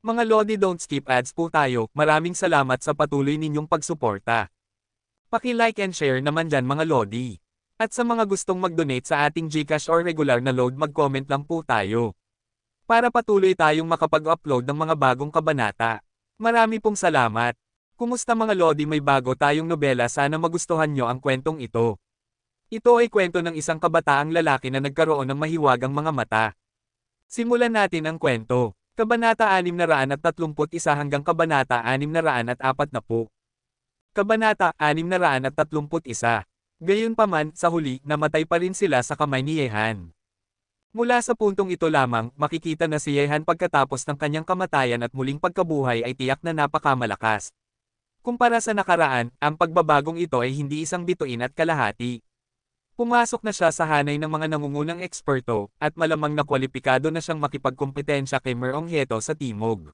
Mga Lodi, don't skip ads po tayo. Maraming salamat sa patuloy ninyong pagsuporta. Paki-like and share naman dyan mga Lodi. At sa mga gustong mag-donate sa ating GCash or regular na load, mag-comment lang po tayo. Para patuloy tayong makapag-upload ng mga bagong kabanata. Marami pong salamat. Kumusta mga Lodi, may bago tayong nobela, sana magustuhan nyo ang kwentong ito. Ito ay kwento ng isang kabataang lalaki na nagkaroon ng mahiwagang mga mata. Simulan natin ang kwento. Kabanata 631 hanggang Kabanata 640. Kabanata 631. Gayunpaman, sa huli, namatay pa rin sila sa kamay ni Yehan. Mula sa puntong ito lamang, makikita na si Yehan pagkatapos ng kanyang kamatayan at muling pagkabuhay ay tiyak na napakamalakas. Kumpara sa nakaraan, ang pagbabagong ito ay hindi isang bituin at kalahati. Pumasok na siya sa hanay ng mga nangungunang eksperto, at malamang na kwalipikado na siyang makipagkompetensya kay Merong Heto sa Timog.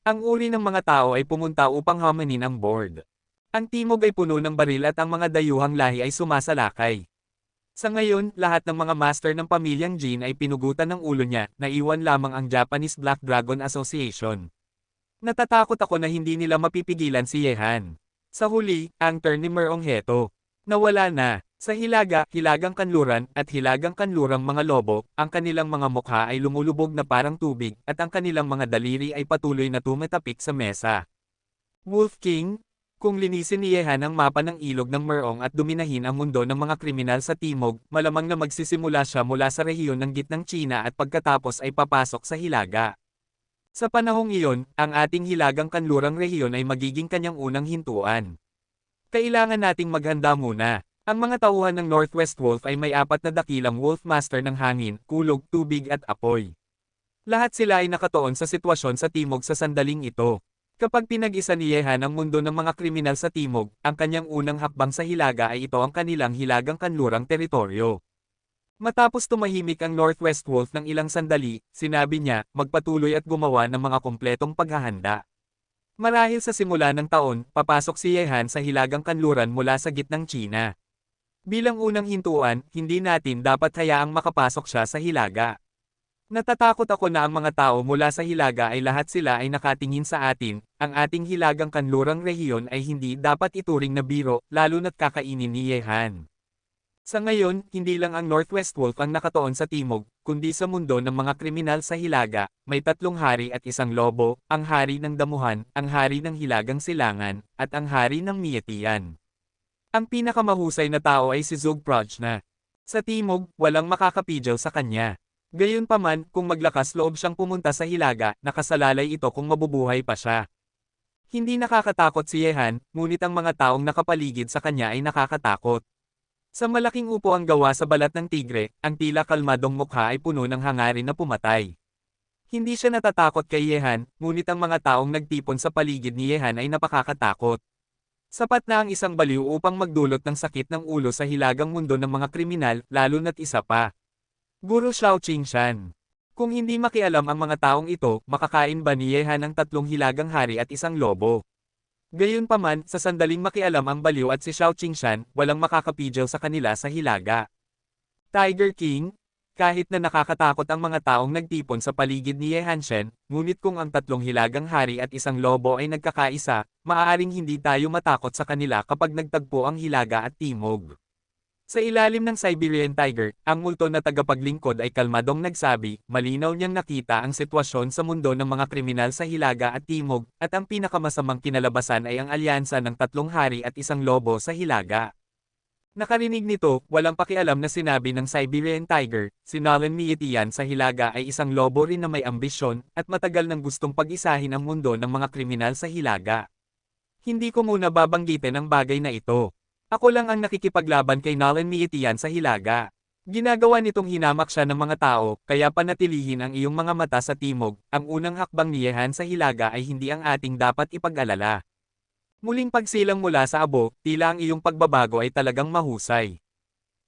Ang uri ng mga tao ay pumunta upang hamanin ang board. Ang Timog ay puno ng baril at ang mga dayuhang lahi ay sumasalakay. Sa ngayon, lahat ng mga master ng pamilyang Jin ay pinugutan ng ulo niya, naiwan lamang ang Japanese Black Dragon Association. Natatakot ako na hindi nila mapipigilan si Yehan. Sa huli, ang turn ni Merong Heto. Nawala na. Sa hilaga, hilagang kanluran, at hilagang kanlurang mga lobo, ang kanilang mga mukha ay lumulubog na parang tubig, at ang kanilang mga daliri ay patuloy na tumatapik sa mesa. Wolf King? Kung linisin ni Yehan ang mapa ng ilog ng Merong at duminahin ang mundo ng mga kriminal sa Timog, malamang na magsisimula siya mula sa rehiyon ng gitnang China at pagkatapos ay papasok sa hilaga. Sa panahong iyon, ang ating hilagang kanlurang rehiyon ay magiging kanyang unang hintuan. Kailangan nating maghanda muna. Ang mga tauhan ng Northwest Wolf ay may 4 na dakilang Wolf Master ng hangin, kulog, tubig at apoy. Lahat sila ay nakatuon sa sitwasyon sa Timog sa sandaling ito. Kapag pinag-isa ni Yehan ang mundo ng mga kriminal sa Timog, ang kanyang unang hakbang sa hilaga ay ito ang kanilang hilagang kanlurang teritoryo. Matapos tumahimik ang Northwest Wolf ng ilang sandali, sinabi niya, magpatuloy at gumawa ng mga kumpletong paghahanda. Marahil sa simula ng taon, papasok si Yehan sa hilagang kanluran mula sa gitnang China. Bilang unang hintuan, hindi natin dapat hayaang makapasok siya sa hilaga. Natatakot ako na ang mga tao mula sa hilaga ay lahat sila ay nakatingin sa atin, ang ating hilagang kanlurang rehiyon ay hindi dapat ituring na biro, lalo na't kakainin ni Yehan. Sa ngayon, hindi lang ang Northwest Wolf ang nakatuon sa Timog, kundi sa mundo ng mga kriminal sa hilaga, may 3 hari at 1 lobo, ang hari ng damuhan, ang hari ng hilagang silangan, at ang hari ng Mietian. Ang pinakamahusay na tao ay si Zug Prajna. Sa Timog, walang makakapidyaw sa kanya. Gayunpaman, kung maglakas loob siyang pumunta sa hilaga, nakasalalay ito kung mabubuhay pa siya. Hindi nakakatakot si Yehan, ngunit ang mga taong nakapaligid sa kanya ay nakakatakot. Sa malaking upo ang gawa sa balat ng tigre, ang tila kalmadong mukha ay puno ng hangarin na pumatay. Hindi siya natatakot kay Yehan, ngunit ang mga taong nagtipon sa paligid ni Yehan ay napakakatakot. Sapat na ang isang baliw upang magdulot ng sakit ng ulo sa hilagang mundo ng mga kriminal, lalo na't isa pa. Guru Xiao Qingshan. Kung hindi makialam ang mga taong ito, makakain ba ni Yehan ng 3 hilagang hari at 1 lobo? Gayunpaman, sa sandaling makialam ang baliw at si Xiao Qingshan, walang makakapidyaw sa kanila sa hilaga. Tiger King? Kahit na nakakatakot ang mga taong nagtipon sa paligid ni Yehan Shen, ngunit kung ang 3 hilagang hari at 1 lobo ay nagkakaisa, maaaring hindi tayo matakot sa kanila kapag nagtagpo ang hilaga at Timog. Sa ilalim ng Siberian Tiger, ang multo na tagapaglingkod ay kalmadong nagsabi, malinaw niyang nakita ang sitwasyon sa mundo ng mga kriminal sa hilaga at Timog, at ang pinakamasamang kinalabasan ay ang alyansa ng 3 hari at 1 lobo sa hilaga. Nakarinig nito, walang pakialam na sinabi ng Siberian Tiger, si Nolan Mietian sa hilaga ay 1 lobo rin na may ambisyon, at matagal nang gustong pag-isahin ang mundo ng mga kriminal sa hilaga. Hindi ko muna babanggitin ang bagay na ito. Ako lang ang nakikipaglaban kay Nolan Mietian sa hilaga. Ginagawa nitong hinamak siya ng mga tao, kaya panatilihin ang iyong mga mata sa Timog, ang unang hakbang ni Yehan sa hilaga ay hindi ang ating dapat ipag-alala. Muling pagsilang mula sa abo, tila ang iyong pagbabago ay talagang mahusay.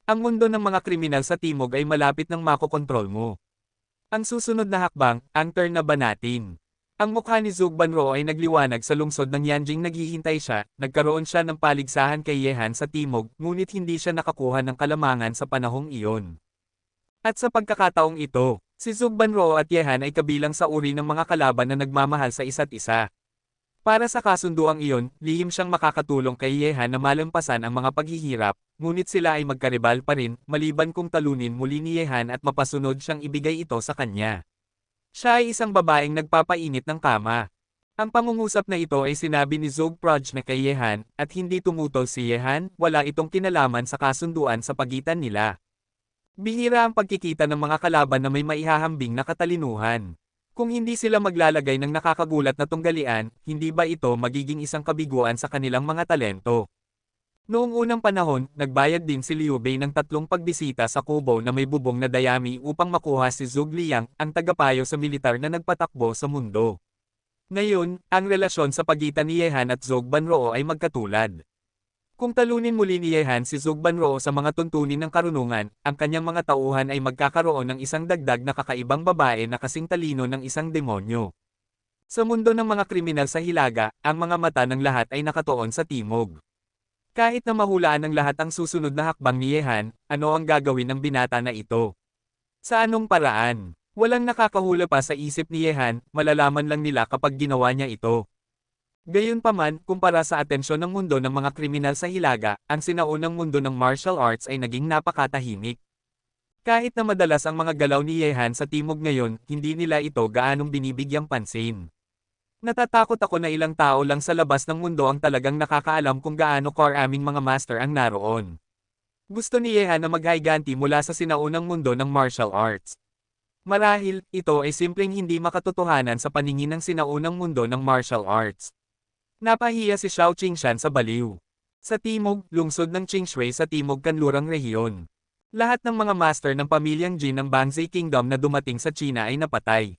Ang mundo ng mga kriminal sa Timog ay malapit ng makokontrol mo. Ang susunod na hakbang, ang turn na ba natin? Ang mukha ni Zug Banro ay nagliwanag sa lungsod ng Yanjing, naghihintay siya, nagkaroon siya ng paligsahan kay Yehan sa Timog, ngunit hindi siya nakakuha ng kalamangan sa panahong iyon. At sa pagkakataong ito, Si Zhou Banro at Yehan ay kabilang sa uri ng mga kalaban na nagmamahal sa isa't isa. Para sa kasunduang iyon, lihim siyang makakatulong kay Yehan na malampasan ang mga paghihirap, ngunit sila ay magkaribal pa rin, maliban kung talunin muli ni Yehan at mapasunod siyang ibigay ito sa kanya. Siya ay isang babaeng nagpapainit ng kama. Ang pangungusap na ito ay sinabi ni Zhou Proj na kay Yehan, at hindi tumutol si Yehan, wala itong kinalaman sa kasunduan sa pagitan nila. Bihira ang pagkikita ng mga kalaban na may maihahambing na katalinuhan. Kung hindi sila maglalagay ng nakakagulat na tunggalian, hindi ba ito magiging isang kabiguan sa kanilang mga talento? Noong unang panahon, nagbayad din si Liu Bei ng 3 pagbisita sa kubo na may bubong na dayami upang makuha si Zhuge Liang, ang tagapayo sa militar na nagpatakbo sa mundo. Ngayon, ang relasyon sa pagitan ni Yehan at Zhou Banro ay magkatulad. Kung talunin muli ni Yehan si Zhou Banro sa mga tuntunin ng karunungan, ang kanyang mga tauhan ay magkakaroon ng isang dagdag na kakaibang babae na kasing talino ng isang demonyo. Sa mundo ng mga kriminal sa Hilaga, ang mga mata ng lahat ay nakatuon sa timog. Kahit na mahulaan ng lahat ang susunod na hakbang ni Yehan, ano ang gagawin ng binata na ito? Sa anong paraan? Walang nakakahula pa sa isip ni Yehan, malalaman lang nila kapag ginawa niya ito. Gayunpaman, kumpara sa atensyon ng mundo ng mga kriminal sa Hilaga, ang sinaunang mundo ng martial arts ay naging napakatahimik. Kahit na madalas ang mga galaw ni Yehan sa timog ngayon, hindi nila ito gaanong binibigyang pansin. Natatakot ako na ilang tao lang sa labas ng mundo ang talagang nakakaalam kung gaano karaming mga master ang naroon. Gusto ni Yehan na maghayganti mula sa sinaunang mundo ng martial arts. Marahil, ito ay simpleng hindi makatotohanan sa paningin ng sinaunang mundo ng martial arts. Napahiya si Xiao Qingshan sa baliw. Sa timog, lungsod ng Qingshui sa timog kanlurang rehiyon. Lahat ng mga master ng pamilyang Jin ng Bangzai Kingdom na dumating sa China ay napatay.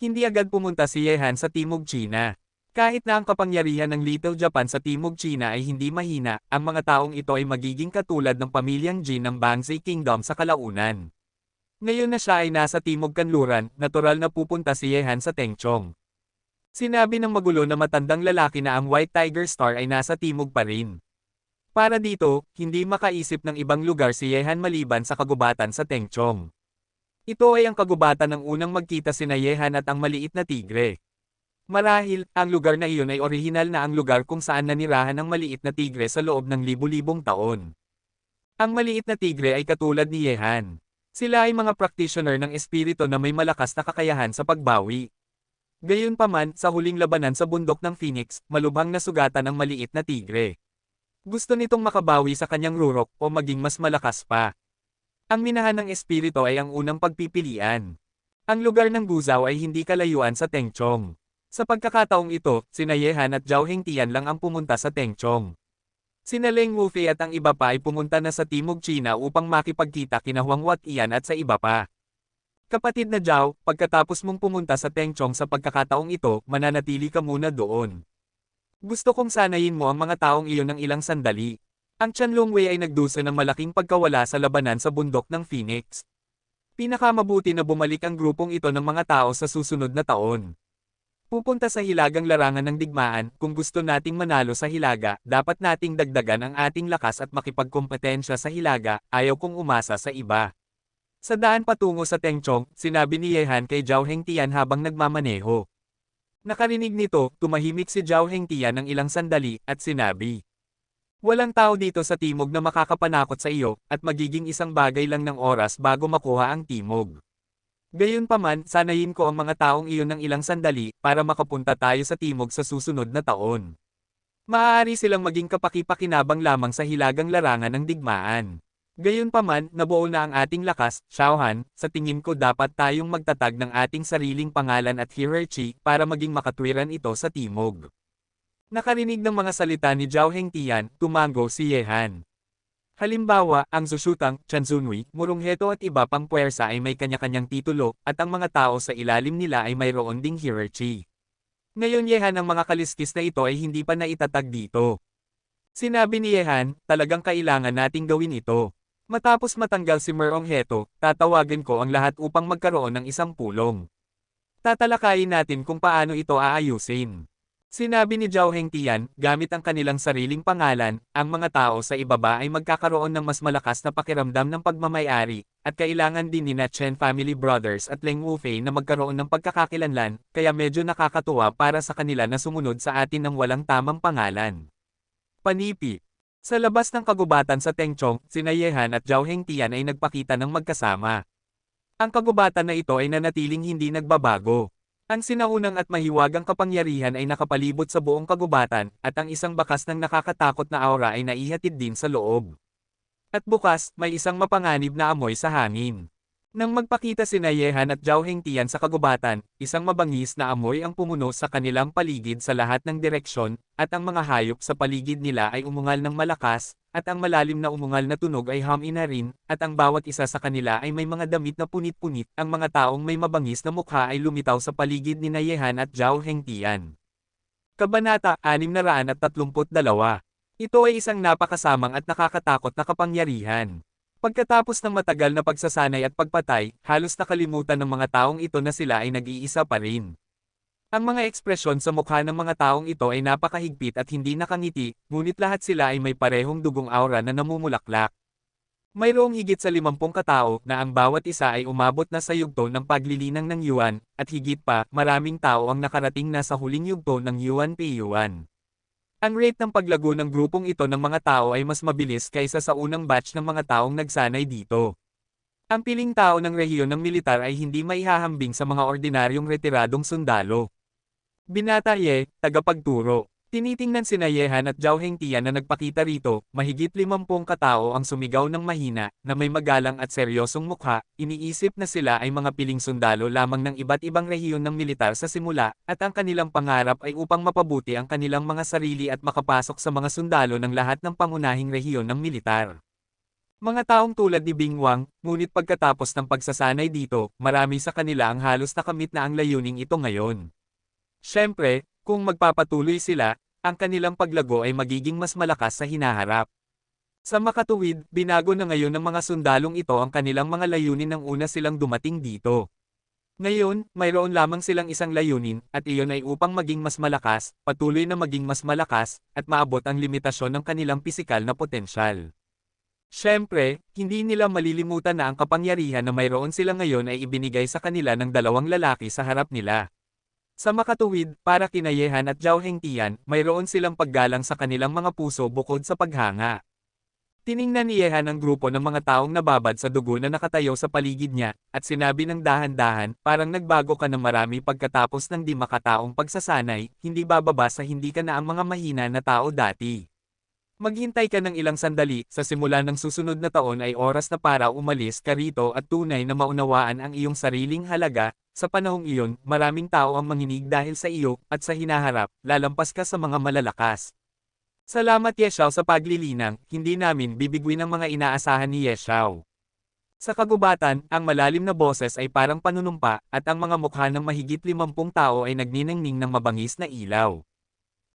Hindi agad pumunta si Yehan sa timog China. Kahit na ang kapangyarihan ng Little Japan sa timog China ay hindi mahina, ang mga taong ito ay magiging katulad ng pamilyang Jin ng Bangzai Kingdom sa kalaunan. Ngayon na siya ay nasa timog kanluran, natural na pupunta si Yehan sa Tengchong. Sinabi ng magulo na matandang lalaki na ang White Tiger Star ay nasa timog pa rin. Para dito, hindi makaisip ng ibang lugar si Yehan maliban sa kagubatan sa Tengchong. Ito ay ang kagubatan ng unang magkita sina Yehan at ang maliit na tigre. Marahil, ang lugar na iyon ay orihinal na ang lugar kung saan nanirahan ang maliit na tigre sa loob ng libu-libong taon. Ang maliit na tigre ay katulad ni Yehan. Sila ay mga practitioner ng espiritu na may malakas na kakayahan sa pagbawi. Gayunpaman, sa huling labanan sa bundok ng Phoenix, malubhang nasugatan ang maliit na tigre. Gusto nitong makabawi sa kanyang rurok o maging mas malakas pa. Ang minahan ng espiritu ay ang unang pagpipilian. Ang lugar ng Guizhou ay hindi kalayuan sa Tengchong. Sa pagkakataong ito, sina Yehan at Zhao Hengtian lang ang pumunta sa Tengchong. Sina Leng Wufei at ang iba pa ay pumunta na sa Timog China upang makipagkita kina Huang Watian at sa iba pa. Kapatid na Zhao, pagkatapos mong pumunta sa Tengchong sa pagkakataong ito, mananatili ka muna doon. Gusto kong sanayin mo ang mga taong iyon ng ilang sandali. Ang Qianlongwei ay nagdusa ng malaking pagkawala sa labanan sa bundok ng Phoenix. Pinakamabuti na bumalik ang grupong ito ng mga tao sa susunod na taon. Pupunta sa hilagang larangan ng digmaan, kung gusto nating manalo sa hilaga, dapat nating dagdagan ang ating lakas at makipagkompetensya sa hilaga, ayaw kong umasa sa iba. Sa daan patungo sa Tengchong, sinabi ni Yehan kay Zhao Hengtian habang nagmamaneho. Nakarinig nito, tumahimik si Zhao Hengtian ng ilang sandali, at sinabi, "Walang tao dito sa timog na makakapanakot sa iyo, at magiging isang bagay lang ng oras bago makuha ang timog. Gayunpaman, sanayin ko ang mga taong iyon ng ilang sandali, para makapunta tayo sa timog sa susunod na taon. Maaari silang maging kapaki-pakinabang lamang sa hilagang larangan ng digmaan. Gayunpaman, nabuo na ang ating lakas, Xiaohan, sa tingin ko dapat tayong magtatag ng ating sariling pangalan at hierarchy para maging makatwiran ito sa timog." Nakarinig ng mga salita ni Zhao Hengtian, tumango si Yehan. Halimbawa, ang Zushutang, Chanzunui, Murungheto at iba pang puwersa ay may kanya-kanyang titulo, at ang mga tao sa ilalim nila ay mayroon ding hierarchy. Ngayon Yehan ang mga kaliskis na ito ay hindi pa naitatag dito. Sinabi ni Yehan, talagang kailangan nating gawin ito. Matapos matanggal si Murungheto, tatawagin ko ang lahat upang magkaroon ng isang pulong. Tatalakayin natin kung paano ito aayusin. Sinabi ni Zhao Hengtian, gamit ang kanilang sariling pangalan, ang mga tao sa ibaba ay magkakaroon ng mas malakas na pakiramdam ng pagmamayari, at kailangan din ni Chen Family Brothers at Leng Wufei na magkaroon ng pagkakakilanlan, kaya medyo nakakatuwa para sa kanila na sumunod sa atin ng walang tamang pangalan. Panipi. Sa labas ng kagubatan sa Tengchong, sina Yehan at Zhao Hengtian ay nagpakita ng magkasama. Ang kagubatan na ito ay nanatiling hindi nagbabago. Ang sinaunang at mahiwagang kapangyarihan ay nakapalibot sa buong kagubatan, at ang isang bakas ng nakakatakot na aura ay naihatid din sa loob. At bukas, may isang mapanganib na amoy sa hangin. Nang magpakita sina Yehan at Zhao Hengtian sa kagubatan, isang mabangis na amoy ang pumuno sa kanilang paligid sa lahat ng direksyon, at ang mga hayop sa paligid nila ay umungal ng malakas, at ang malalim na umungal na tunog ay hum-in na rin, at ang bawat isa sa kanila ay may mga damit na punit-punit. Ang mga taong may mabangis na mukha ay lumitaw sa paligid ni Yehan at Zhao Hengtian. Kabanata 632. Ito ay isang napakasamang at nakakatakot na kapangyarihan. Pagkatapos ng matagal na pagsasanay at pagpatay, halos nakalimutan ng mga taong ito na sila ay nag-iisa pa rin. Ang mga ekspresyon sa mukha ng mga taong ito ay napakahigpit at hindi nakangiti, ngunit lahat sila ay may parehong dugong aura na namumulaklak. Mayroong higit sa 50 katao na ang bawat isa ay umabot na sa yugto ng paglilinang ng Yuan, at higit pa, maraming tao ang nakarating na sa huling yugto ng Yuan P-Yuan. Ang rate ng paglago ng grupong ito ng mga tao ay mas mabilis kaysa sa unang batch ng mga taong nagsanay dito. Ang piling tao ng rehiyon ng militar ay hindi maihahambing sa mga ordinaryong retiradong sundalo. Binata Ye, tagapagturo. Tinitingnan sina Yehan at Zhao Hengtian na nagpakita rito, mahigit 50 katao ang sumigaw ng mahina, na may magalang at seryosong mukha, iniisip na sila ay mga piling sundalo lamang ng iba't ibang rehiyon ng militar sa simula, at ang kanilang pangarap ay upang mapabuti ang kanilang mga sarili at makapasok sa mga sundalo ng lahat ng pangunahing rehiyon ng militar. Mga taong tulad ni Bing Wang, ngunit pagkatapos ng pagsasanay dito, marami sa kanila ang halos nakamit na ang layuning ito ngayon. Siyempre, kung magpapatuloy sila, ang kanilang paglago ay magiging mas malakas sa hinaharap. Sa makatuwid, binago na ngayon ng mga sundalong ito ang kanilang mga layunin nang una silang dumating dito. Ngayon, mayroon lamang silang isang layunin, at iyon ay upang maging mas malakas, patuloy na maging mas malakas, at maabot ang limitasyon ng kanilang pisikal na potensyal. Siyempre, hindi nila malilimutan na ang kapangyarihan na mayroon sila ngayon ay ibinigay sa kanila ng dalawang lalaki sa harap nila. Sa makatuwid, para kina Yehan at Zhao Hengtian, mayroon silang paggalang sa kanilang mga puso bukod sa paghanga. Tiningnan ni Yehan ang grupo ng mga taong nababad sa dugo na nakatayo sa paligid niya, at sinabi ng dahan-dahan, parang nagbago ka ng marami pagkatapos ng di makataong pagsasanay, hindi bababa sa hindi ka na ang mga mahina na tao dati. Maghintay ka ng ilang sandali, sa simula ng susunod na taon ay oras na para umalis ka rito at tunay na maunawaan ang iyong sariling halaga. Sa panahong iyon, maraming tao ang manginig dahil sa iyo, at sa hinaharap, lalampas ka sa mga malalakas. Salamat Yeshao sa paglilinang, hindi namin bibigwin ang mga inaasahan ni Yeshao. Sa kagubatan, ang malalim na boses ay parang panunumpa, at ang mga mukha ng mahigit 50 tao ay nagniningning ng mabangis na ilaw.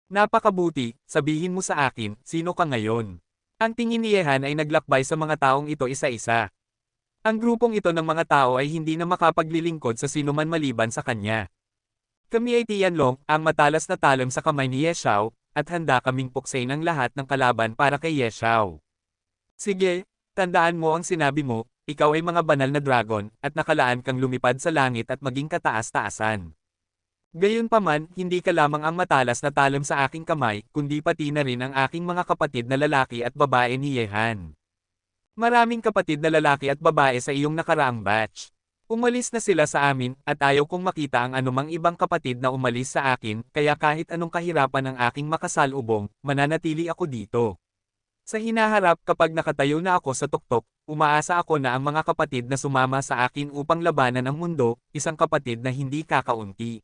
Napakabuti, sabihin mo sa akin, sino ka ngayon? Ang tingin ni Yehan ay naglakbay sa mga taong ito isa-isa. Ang grupong ito ng mga tao ay hindi na makapaglilingkod sa sinuman maliban sa kanya. Kami ay Tianlong, ang matalas na talim sa kamay ni Yeshao, at handa kaming puksain ang lahat ng kalaban para kay Yeshao. Sige, tandaan mo ang sinabi mo, ikaw ay mga banal na dragon, at nakalaan kang lumipad sa langit at maging kataas-taasan. Gayunpaman, hindi ka lamang ang matalas na talim sa aking kamay, kundi pati na rin ang aking mga kapatid na lalaki at babae ni Yehan. Maraming kapatid na lalaki at babae sa iyong nakaraang batch. Umalis na sila sa amin, at ayaw kong makita ang anumang ibang kapatid na umalis sa akin, kaya kahit anong kahirapan ang aking makasalubong, mananatili ako dito. Sa hinaharap kapag nakatayo na ako sa tuktok, umaasa ako na ang mga kapatid na sumama sa akin upang labanan ang mundo, isang kapatid na hindi kakaunti.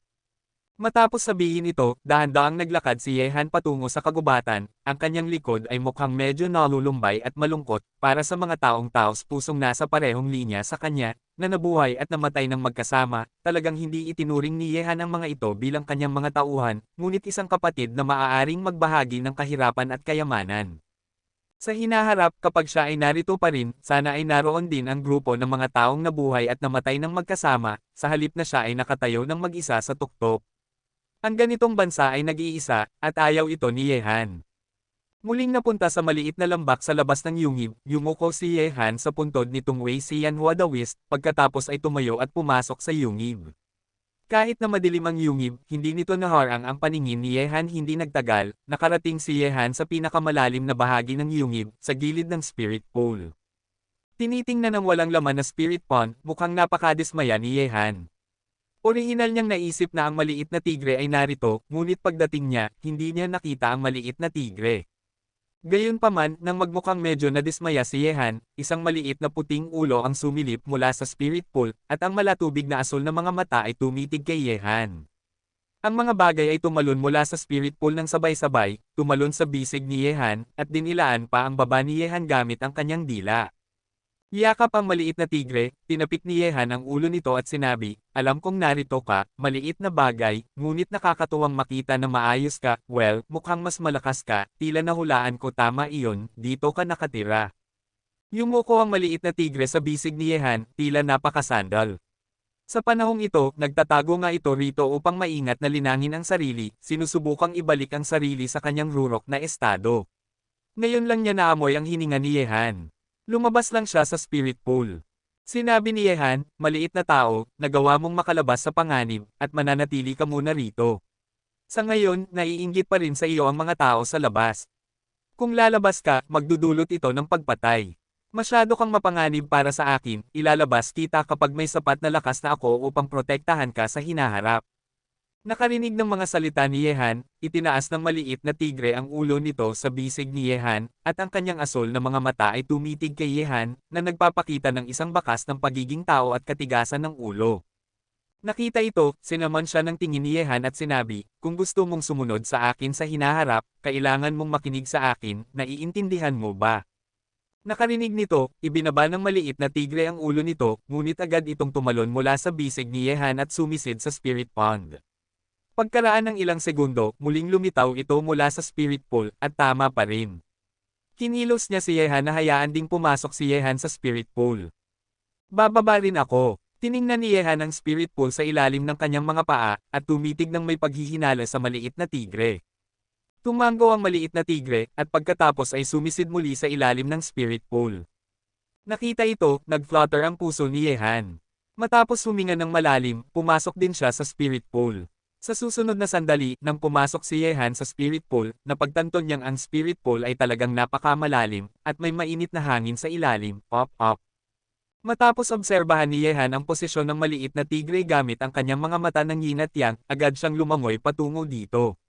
Matapos sabihin ito, dahan-daang naglakad si Yehan patungo sa kagubatan, ang kanyang likod ay mukhang medyo nalulumbay at malungkot, para sa mga taong taos pusong nasa parehong linya sa kanya, na nabuhay at namatay ng magkasama, talagang hindi itinuring ni Yehan ang mga ito bilang kanyang mga tauhan, ngunit isang kapatid na maaaring magbahagi ng kahirapan at kayamanan. Sa hinaharap kapag siya ay narito pa rin, sana ay naroon din ang grupo ng mga taong nabuhay at namatay ng magkasama, sa halip na siya ay nakatayo ng mag-isa sa tuktok. Ang ganitong bansa ay nag-iisa, at ayaw ito ni Yehan. Muling napunta sa maliit na lambak sa labas ng yungib, yumuko si Yehan sa puntod nitong Wei Xian Huadawist, pagkatapos ay tumayo at pumasok sa yungib. Kahit na madilim ang yungib, hindi nito naharang ang paningin ni Yehan. Hindi nagtagal, nakarating si Yehan sa pinakamalalim na bahagi ng yungib, sa gilid ng spirit pool. Tinitingnan ng walang laman na spirit pond, mukhang napakadismaya ni Yehan. Orihinal niyang naisip na ang maliit na tigre ay narito, ngunit pagdating niya, hindi niya nakita ang maliit na tigre. Gayunpaman, nang magmukhang medyo nadismaya si Yehan, isang maliit na puting ulo ang sumilip mula sa spirit pool, at ang malatubig na asul na mga mata ay tumitig kay Yehan. Ang mga bagay ay tumalon mula sa spirit pool ng sabay-sabay, tumalon sa bisig ni Yehan, at dinilaan pa ang baba ni Yehan gamit ang kanyang dila. Yakap ang maliit na tigre, tinapik ni Yehan ang ulo nito at sinabi, "Alam kong narito ka, maliit na bagay, ngunit nakakatuwang makita na maayos ka, well, mukhang mas malakas ka, tila nahulaan ko tama iyon, dito ka nakatira." Yumuko ang maliit na tigre sa bisig ni Yehan, tila napakasandal. Sa panahong ito, nagtatago nga ito rito upang maingat na linangin ang sarili, sinusubukang ibalik ang sarili sa kanyang rurok na estado. Ngayon lang niya naamoy ang hininga ni Yehan. Lumabas lang siya sa spirit pool. Sinabi ni Yehan, "Maliit na tao, nagawa mong makalabas sa panganib, at mananatili ka muna rito. Sa ngayon, naiinggit pa rin sa iyo ang mga tao sa labas. Kung lalabas ka, magdudulot ito ng pagpatay. Masyado kang mapanganib para sa akin, ilalabas kita kapag may sapat na lakas na ako upang protektahan ka sa hinaharap." Nakarinig ng mga salita ni Yehan, itinaas ng maliit na tigre ang ulo nito sa bisig ni Yehan, at ang kanyang asul na mga mata ay tumitig kay Yehan, na nagpapakita ng isang bakas ng pagiging tao at katigasan ng ulo. Nakita ito, sinaman siya ng tingin ni Yehan at sinabi, "Kung gusto mong sumunod sa akin sa hinaharap, kailangan mong makinig sa akin, naiintindihan mo ba?" Nakarinig nito, ibinaba ng maliit na tigre ang ulo nito, ngunit agad itong tumalon mula sa bisig ni Yehan at sumisid sa spirit pond. Pagkaraan ng ilang segundo, muling lumitaw ito mula sa spirit pool, at tama pa rin. Kinilos niya si Yehan na hayaan ding pumasok si Yehan sa spirit pool. "Bababa rin ako." Tiningnan ni Yehan ang spirit pool sa ilalim ng kanyang mga paa, at tumitig ng may paghihinala sa maliit na tigre. Tumango ang maliit na tigre, at pagkatapos ay sumisid muli sa ilalim ng spirit pool. Nakita ito, nag-flutter ang puso ni Yehan. Matapos huminga ng malalim, pumasok din siya sa spirit pool. Sa susunod na sandali, nang pumasok si Yehan sa spirit pool, napagtanto niyang ang spirit pool ay talagang napakamalalim, at may mainit na hangin sa ilalim, pop-up. Matapos obserbahan ni Yehan ang posisyon ng maliit na tigre gamit ang kanyang mga mata ng yin at yang, agad siyang lumangoy patungo dito.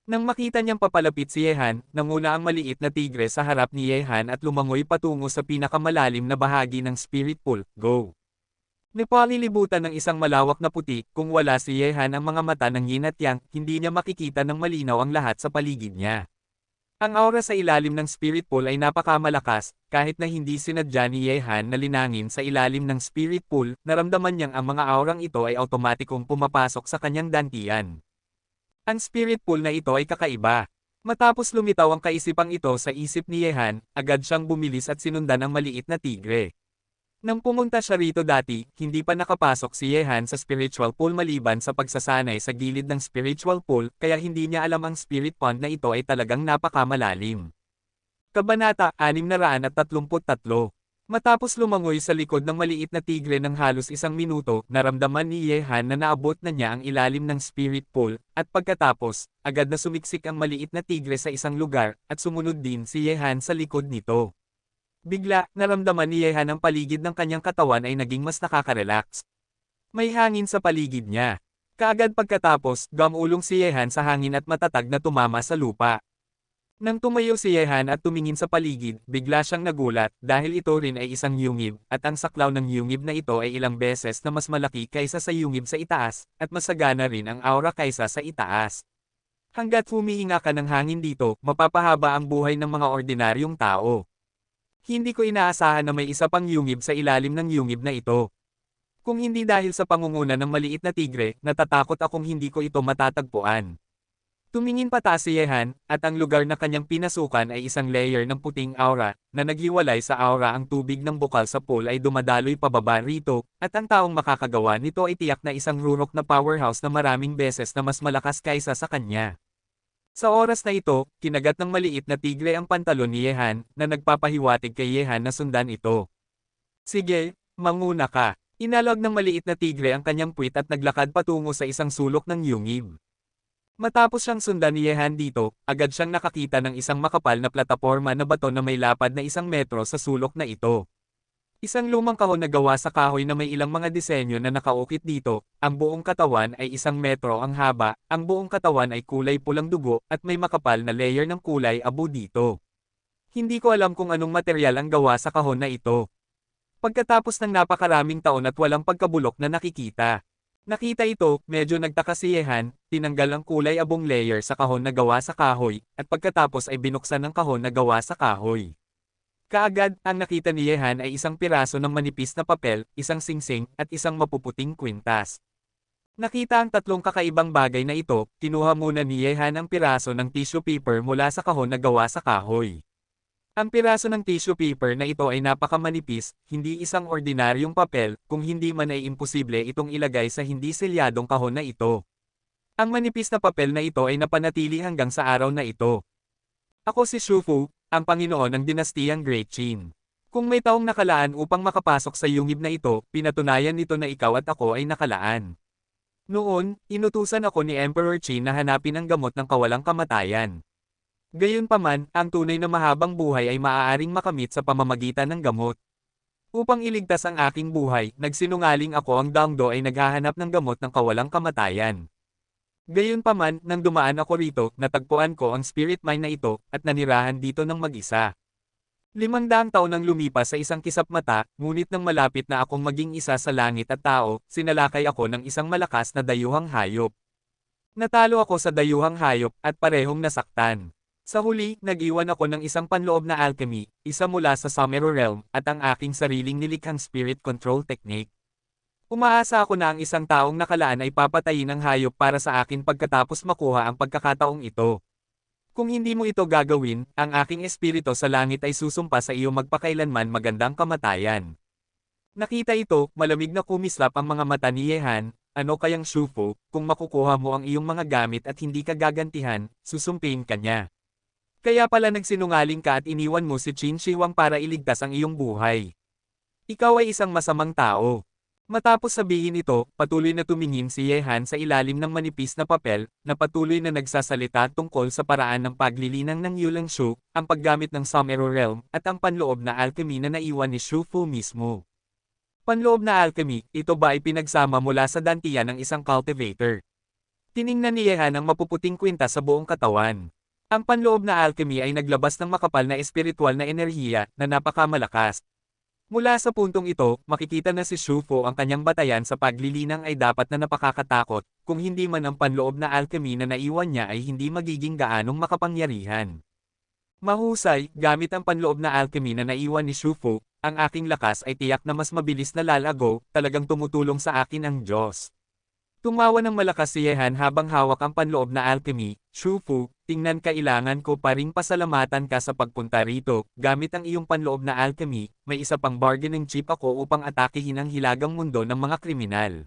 Nang makita niyang papalapit si Yehan, nanguna ang maliit na tigre sa harap ni Yehan at lumangoy patungo sa pinakamalalim na bahagi ng spirit pool, go. Napalilibutan ng isang malawak na puti, kung wala si Yehan ang mga mata ng yin at yang, hindi niya makikita ng malinaw ang lahat sa paligid niya. Ang aura sa ilalim ng spirit pool ay napakamalakas, kahit na hindi sinadya ni Yehan na linangin sa ilalim ng spirit pool, naramdaman niyang ang mga aurang ito ay automatikong pumapasok sa kanyang dantian. Ang spirit pool na ito ay kakaiba. Matapos lumitaw ang kaisipang ito sa isip ni Yehan, agad siyang bumilis at sinundan ang maliit na tigre. Nang pumunta siya rito dati, hindi pa nakapasok si Yehan sa spiritual pool maliban sa pagsasanay sa gilid ng spiritual pool, kaya hindi niya alam ang spirit pond na ito ay talagang napakamalalim. Kabanata 633. Matapos lumangoy sa likod ng maliit na tigre ng halos isang minuto, naramdaman ni Yehan na naabot na niya ang ilalim ng spirit pool, at pagkatapos, agad na sumiksik ang maliit na tigre sa isang lugar, at sumunod din si Yehan sa likod nito. Bigla, naramdaman ni Yehan ang paligid ng kanyang katawan ay naging mas nakaka-relax. May hangin sa paligid niya. Kaagad pagkatapos, gumulong si Yehan sa hangin at matatag na tumama sa lupa. Nang tumayo si Yehan at tumingin sa paligid, bigla siyang nagulat dahil ito rin ay isang yungib, at ang saklaw ng yungib na ito ay ilang beses na mas malaki kaysa sa yungib sa itaas, at masagana rin ang aura kaysa sa itaas. Hanggat humihinga ka ng hangin dito, mapapahaba ang buhay ng mga ordinaryong tao. Hindi ko inaasahan na may isa pang yungib sa ilalim ng yungib na ito. Kung hindi dahil sa pangunguna ng maliit na tigre, natatakot akong hindi ko ito matatagpuan. Tumingin pataas si Yehan, at ang lugar na kanyang pinasukan ay isang layer ng puting aura, na naghiwalay sa aura ang tubig ng bukal sa pool ay dumadaloy pababa rito, at ang taong makakagawa nito ay tiyak na isang rurok na powerhouse na maraming beses na mas malakas kaysa sa kanya. Sa oras na ito, kinagat ng maliit na tigre ang pantalon ni Yehan, na nagpapahiwatig kay Yehan na sundan ito. Sige, manguna ka. Inalog ng maliit na tigre ang kanyang puwit at naglakad patungo sa isang sulok ng yungib. Matapos siyang sundan ni Yehan dito, agad siyang nakakita ng isang makapal na plataporma na bato na may lapad na 1 metro sa sulok na ito. Isang lumang kahon na gawa sa kahoy na may ilang mga disenyo na nakaukit dito, ang buong katawan ay 1 metro ang haba, ang buong katawan ay kulay pulang dugo, at may makapal na layer ng kulay abo dito. Hindi ko alam kung anong materyal ang gawa sa kahon na ito. Pagkatapos ng napakaraming taon at walang pagkabulok na nakita ito, medyo nagtaka si Yehan, tinanggal ang kulay abong layer sa kahon na gawa sa kahoy, at pagkatapos ay binuksan ang kahon na gawa sa kahoy. Kaagad, ang nakita ni Yehan ay isang piraso ng manipis na papel, isang singsing, at isang mapuputing kwintas. Nakita ang tatlong kakaibang bagay na ito, kinuha muna ni Yehan ang piraso ng tissue paper mula sa kahon na gawa sa kahoy. Ang piraso ng tissue paper na ito ay napakamanipis, hindi isang ordinaryong papel, kung hindi man ay imposible itong ilagay sa hindi selyadong kahon na ito. Ang manipis na papel na ito ay napanatili hanggang sa araw na ito. Ako si Shufu, ang Panginoon ng Dinastiyang Great Qin. Kung may taong nakalaan upang makapasok sa yungib na ito, pinatunayan nito na ikaw at ako ay nakalaan. Noon, inutusan ako ni Emperor Qin na hanapin ang gamot ng kawalang kamatayan. Gayunpaman, ang tunay na mahabang buhay ay maaaring makamit sa pamamagitan ng gamot. Upang iligtas ang aking buhay, nagsinungaling ako ang Dangdo ay naghahanap ng gamot ng kawalang kamatayan. Gayunpaman, nang dumaan ako rito, natagpuan ko ang spirit mine na ito, at nanirahan dito ng mag-isa. 500 taon nang lumipas sa isang kisap mata, ngunit nang malapit na akong maging isa sa langit at tao, sinalakay ako ng isang malakas na dayuhang hayop. Natalo ako sa dayuhang hayop, at parehong nasaktan. Sa huli, nag-iwan ako ng isang panloob na alchemy, isa mula sa Sumeru Realm, at ang aking sariling nilikhang spirit control technique. Umaasa ako na ang isang taong nakalaan ay papatayin ng hayop para sa akin pagkatapos makuha ang pagkakataong ito. Kung hindi mo ito gagawin, ang aking espiritu sa langit ay susumpa sa iyo magpakailanman magandang kamatayan. Nakita ito, malamig na kumislap ang mga mata ni Yehan. Ano kayang Shufu, kung makukuha mo ang iyong mga gamit at hindi ka gagantihan, susumpin ka niya. Kaya pala nagsinungaling ka at iniwan mo si Qin Shi Huang para iligtas ang iyong buhay. Ikaw ay isang masamang tao. Matapos sabihin ito, patuloy na tumingin si Yehan sa ilalim ng manipis na papel, na patuloy na nagsasalita tungkol sa paraan ng paglilinang ng Yulang Shu, ang paggamit ng Sumeru Realm, at ang panloob na alchemy na naiwan ni Shu Fu mismo. Panloob na alchemy, ito ba ay pinagsama mula sa dantiyan ng isang cultivator? Tiningnan ni Yehan ang mapuputing kwintas sa buong katawan. Ang panloob na alchemy ay naglabas ng makapal na espiritual na enerhiya na napakamalakas. Mula sa puntong ito, makikita na si Shufu ang kanyang batayan sa paglilinang ay dapat na napakakatakot, kung hindi man ang panloob na alchemy na naiwan niya ay hindi magiging gaanong makapangyarihan. Mahusay, gamit ang panloob na alchemy na naiwan ni Shufu, ang aking lakas ay tiyak na mas mabilis na lalago, talagang tumutulong sa akin ang Diyos. Tumawa ng malakas si Yehan habang hawak ang panloob na alchemy. Shufu, tingnan kailangan ko pa ring pasalamatan ka sa pagpunta rito, gamit ang iyong panloob na alchemy, may isa pang bargaining chip ako upang atakihin ang hilagang mundo ng mga kriminal.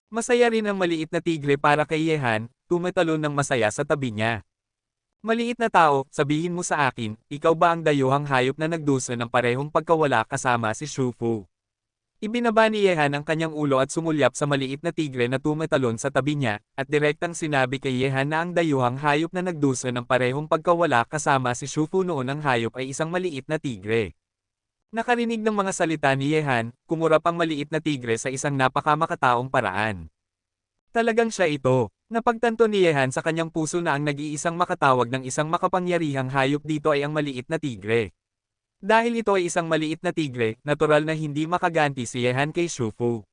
Masaya rin ang maliit na tigre para kay Yehan, tumatalon ng masaya sa tabi niya. Maliit na tao, sabihin mo sa akin, ikaw ba ang dayuhang hayop na nagdusa ng parehong pagkawala kasama si Shufu? Ibinaba ni Yehan ang kanyang ulo at sumulyap sa maliit na tigre na tumatalon sa tabi niya, at direktang sinabi kay Yehan na ang dayuhang hayop na nagdusa ng parehong pagkawala kasama si Shufu noon ang hayop ay isang maliit na tigre. Nakarinig ng mga salita ni Yehan, kumurap ang maliit na tigre sa isang napakamakataong paraan. Talagang siya ito. Napagtanto ni Yehan sa kanyang puso na ang nag-iisang makatawag ng isang makapangyarihang hayop dito ay ang maliit na tigre. Dahil ito ay isang maliit na tigre, natural na hindi makaganti si Yehan kay Shufu.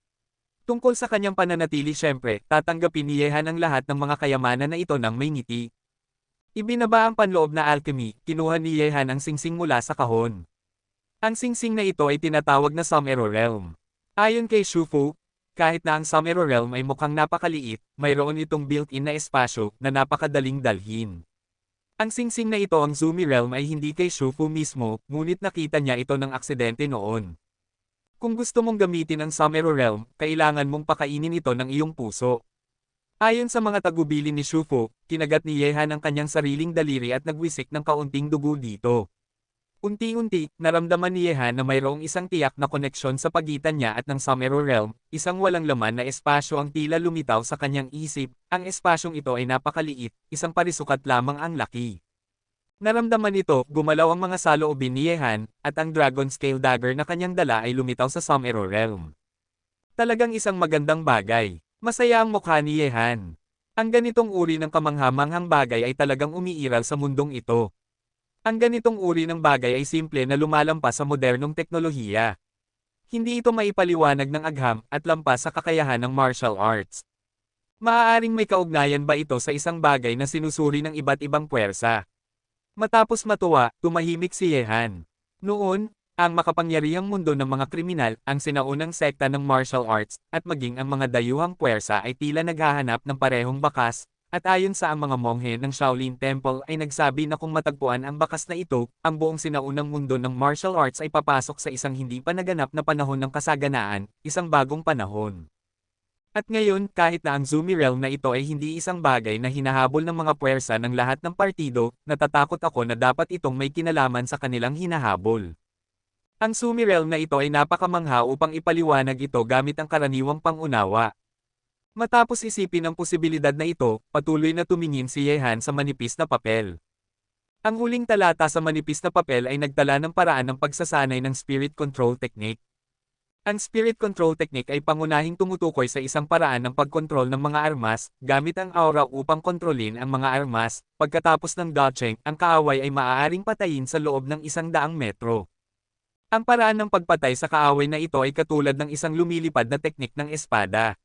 Tungkol sa kanyang pananatili syempre, tatanggapin ni Yehan ang lahat ng mga kayamanan na ito ng may ngiti. Ibinaba ang panloob na alchemy, kinuha ni Yehan ang singsing mula sa kahon. Ang singsing na ito ay tinatawag na Sumeru Realm. Ayon kay Shufu, kahit na ang Sumeru Realm ay mukhang napakaliit, mayroon itong built-in na espasyo na napakadaling dalhin. Ang singsing na ito ang Zumi Realm ay hindi kay Shufu mismo, ngunit nakita niya ito ng aksidente noon. Kung gusto mong gamitin ang Sumeru Realm, kailangan mong pakainin ito ng iyong puso. Ayon sa mga tagubilin ni Shufu, kinagat ni Yehan ang kanyang sariling daliri at nagwisik ng kaunting dugo dito. Unti-unti, naramdaman ni Yehan na mayroong isang tiyak na koneksyon sa pagitan niya at ng Sumeru Realm, isang walang laman na espasyo ang tila lumitaw sa kanyang isip, ang espasyong ito ay napakaliit, isang parisukat lamang ang laki. Naramdaman nito, gumalaw ang mga saloobin ni Yehan, at ang Dragon Scale Dagger na kanyang dala ay lumitaw sa Sumeru Realm. Talagang isang magandang bagay. Masaya ang mukha ni Yehan. Ang ganitong uri ng kamanghamanghang bagay ay talagang umiiral sa mundong ito. Ang ganitong uri ng bagay ay simple na lumalampas sa modernong teknolohiya. Hindi ito maipaliwanag ng agham at lampas sa kakayahan ng martial arts. Maaaring may kaugnayan ba ito sa isang bagay na sinusuri ng iba't ibang puwersa? Matapos matuwa, tumahimik si Yehan. Noon, ang makapangyarihang mundo ng mga kriminal, ang sinaunang sekta ng martial arts, at maging ang mga dayuhang puwersa ay tila naghahanap ng parehong bakas, at ayon sa ang mga monghe ng Shaolin Temple ay nagsabi na kung matagpuan ang bakas na ito, ang buong sinaunang mundo ng martial arts ay papasok sa isang hindi pa naganap na panahon ng kasaganaan, isang bagong panahon. At ngayon, kahit na ang Zumi Realm na ito ay hindi isang bagay na hinahabol ng mga puwersa ng lahat ng partido, natatakot ako na dapat itong may kinalaman sa kanilang hinahabol. Ang Zumi Realm na ito ay napakamangha upang ipaliwanag ito gamit ang karaniwang pangunawa. Matapos isipin ang posibilidad na ito, patuloy na tumingin si Yehan sa manipis na papel. Ang huling talata sa manipis na papel ay nagtala ng paraan ng pagsasanay ng Spirit Control Technique. Ang Spirit Control Technique ay pangunahing tumutukoy sa isang paraan ng pagkontrol ng mga armas, gamit ang aura upang kontrolin ang mga armas. Pagkatapos ng dodging, ang kaaway ay maaaring patayin sa loob ng 100 metro. Ang paraan ng pagpatay sa kaaway na ito ay katulad ng isang lumilipad na teknik ng espada.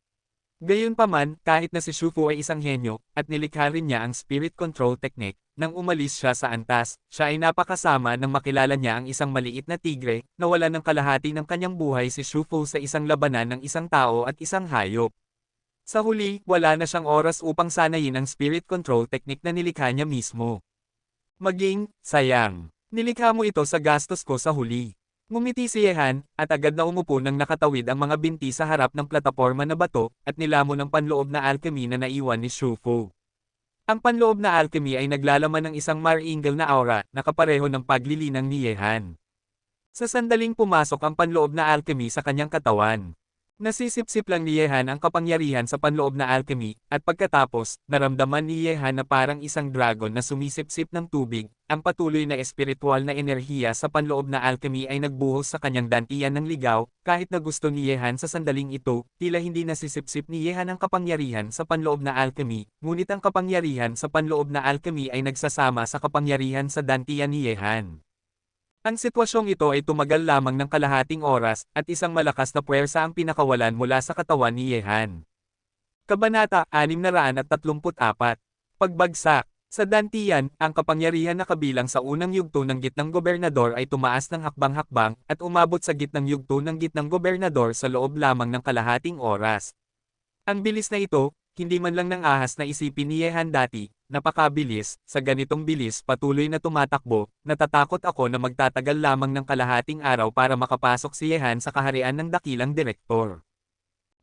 Gayunpaman, kahit na si Shufu ay isang henyo, at nilikha rin niya ang Spirit Control Technique, nang umalis siya sa antas, siya ay napakasama nang makilala niya ang isang maliit na tigre, na wala ng kalahati ng kanyang buhay si Shufu sa isang labanan ng isang tao at isang hayop. Sa huli, wala na siyang oras upang sanayin ang Spirit Control Technique na nilikha niya mismo. Maging, sayang. Nilikha mo ito sa gastos ko sa huli. Ngumiti si Yehan, at agad na umupo nang nakatawid ang mga binti sa harap ng plataporma na bato, at nilamon ang panloob na alchemy na naiwan ni Shufu. Ang panloob na alchemy ay naglalaman ng isang maringal na aura, na kapareho ng paglilinang ni Yehan. Sa sandaling pumasok ang panloob na alchemy sa kanyang katawan. Nasisip-sip lang ni Yehan ang kapangyarihan sa panloob na alchemy, at pagkatapos, naramdaman ni Yehan na parang isang dragon na sumisip-sip ng tubig. Ang patuloy na espiritual na enerhiya sa panloob na alchemy ay nagbuhos sa kanyang dantian ng ligaw, kahit na gusto ni Yehan sa sandaling ito, tila hindi nasisip-sip ni Yehan ang kapangyarihan sa panloob na alchemy, ngunit ang kapangyarihan sa panloob na alchemy ay nagsasama sa kapangyarihan sa dantian ni Yehan. Ang sitwasyong ito ay tumagal lamang ng kalahating oras, at isang malakas na puwersa ang pinakawalan mula sa katawan ni Yehan. Kabanata 634. Pagbagsak. Sa dantian, ang kapangyarihan na kabilang sa unang yugto ng gitnang gobernador ay tumaas ng hakbang-hakbang, at umabot sa gitnang yugto ng gitnang gobernador sa loob lamang ng kalahating oras. Ang bilis na ito, hindi man lang ng ahas na isipin ni Yehan dati. Napakabilis, sa ganitong bilis patuloy na tumatakbo, natatakot ako na magtatagal lamang ng kalahating araw para makapasok si Yehan sa kaharian ng dakilang direktor.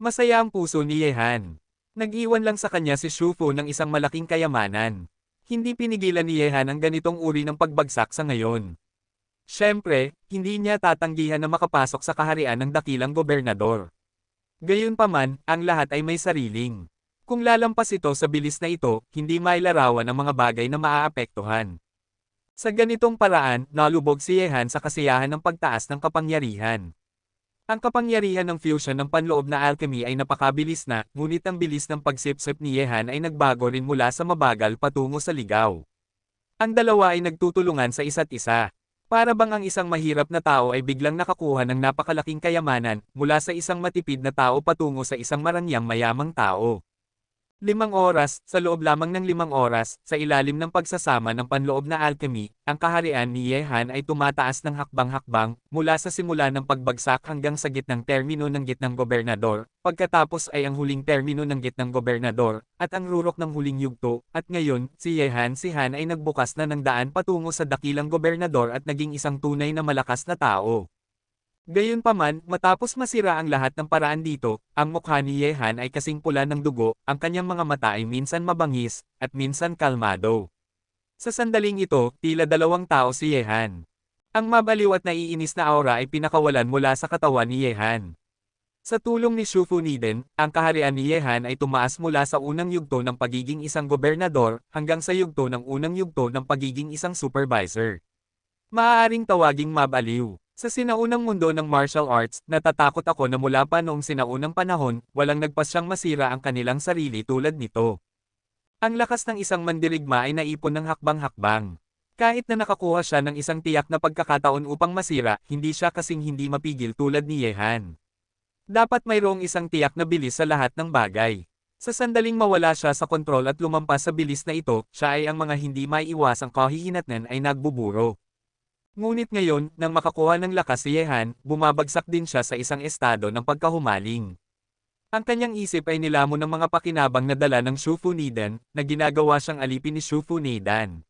Masaya ang puso ni Yehan. Nag-iwan lang sa kanya si Shufu ng isang malaking kayamanan. Hindi pinigilan ni Yehan ang ganitong uri ng pagbagsak sa ngayon. Siyempre, hindi niya tatanggihan na makapasok sa kaharian ng dakilang gobernador. Gayunpaman, ang lahat ay may sariling. Kung lalampas ito sa bilis na ito, hindi mailarawan ang mga bagay na maaapektuhan. Sa ganitong paraan, nalubog si Yehan sa kasiyahan ng pagtaas ng kapangyarihan. Ang kapangyarihan ng fusion ng panloob na alchemy ay napakabilis na, ngunit ang bilis ng pagsipsip ni Yehan ay nagbago rin mula sa mabagal patungo sa ligaw. Ang dalawa ay nagtutulungan sa isa't isa. Para bang ang isang mahirap na tao ay biglang nakakuha ng napakalaking kayamanan, mula sa isang matipid na tao patungo sa isang marangyang mayamang tao. 5 oras, sa loob lamang ng 5 oras, sa ilalim ng pagsasama ng panloob na alchemy, ang kaharian ni Yehan ay tumataas ng hakbang-hakbang, mula sa simula ng pagbagsak hanggang sa gitnang termino ng gitnang gobernador, pagkatapos ay ang huling termino ng gitnang gobernador, at ang rurok ng huling yugto, at ngayon, si Han ay nagbukas na ng daan patungo sa dakilang gobernador at naging isang tunay na malakas na tao. Gayunpaman, matapos masira ang lahat ng paraan dito, ang mukha ni Yehan ay kasing pula ng dugo, ang kanyang mga mata ay minsan mabangis, at minsan kalmado. Sa sandaling ito, tila dalawang tao si Yehan. Ang mabaliw at naiinis na aura ay pinakawalan mula sa katawan ni Yehan. Sa tulong ni Shufu Niden, ang kaharian ni Yehan ay tumaas mula sa unang yugto ng pagiging isang gobernador, hanggang sa yugto ng unang yugto ng pagiging isang supervisor. Maaaring tawaging mabaliw. Sa sinaunang mundo ng martial arts, natatakot ako na mula pa noong sinaunang panahon, walang nagpasyang masira ang kanilang sarili tulad nito. Ang lakas ng isang mandirigma ay naipon ng hakbang-hakbang. Kahit na nakakuha siya ng isang tiyak na pagkakataon upang masira, hindi siya kasing hindi mapigil tulad ni Yehan. Dapat mayroong isang tiyak na bilis sa lahat ng bagay. Sa sandaling mawala siya sa kontrol at lumampas sa bilis na ito, siya ay ang mga hindi maiiwasang kahihinatnan ay nagbuburo. Ngunit ngayon, nang makakuha ng lakas si Yehan, bumabagsak din siya sa isang estado ng pagkahumaling. Ang kanyang isip ay nilamon ng mga pakinabang na dala ng Shufu Niden, na ginagawa siyang alipin ni Shufu Nidan.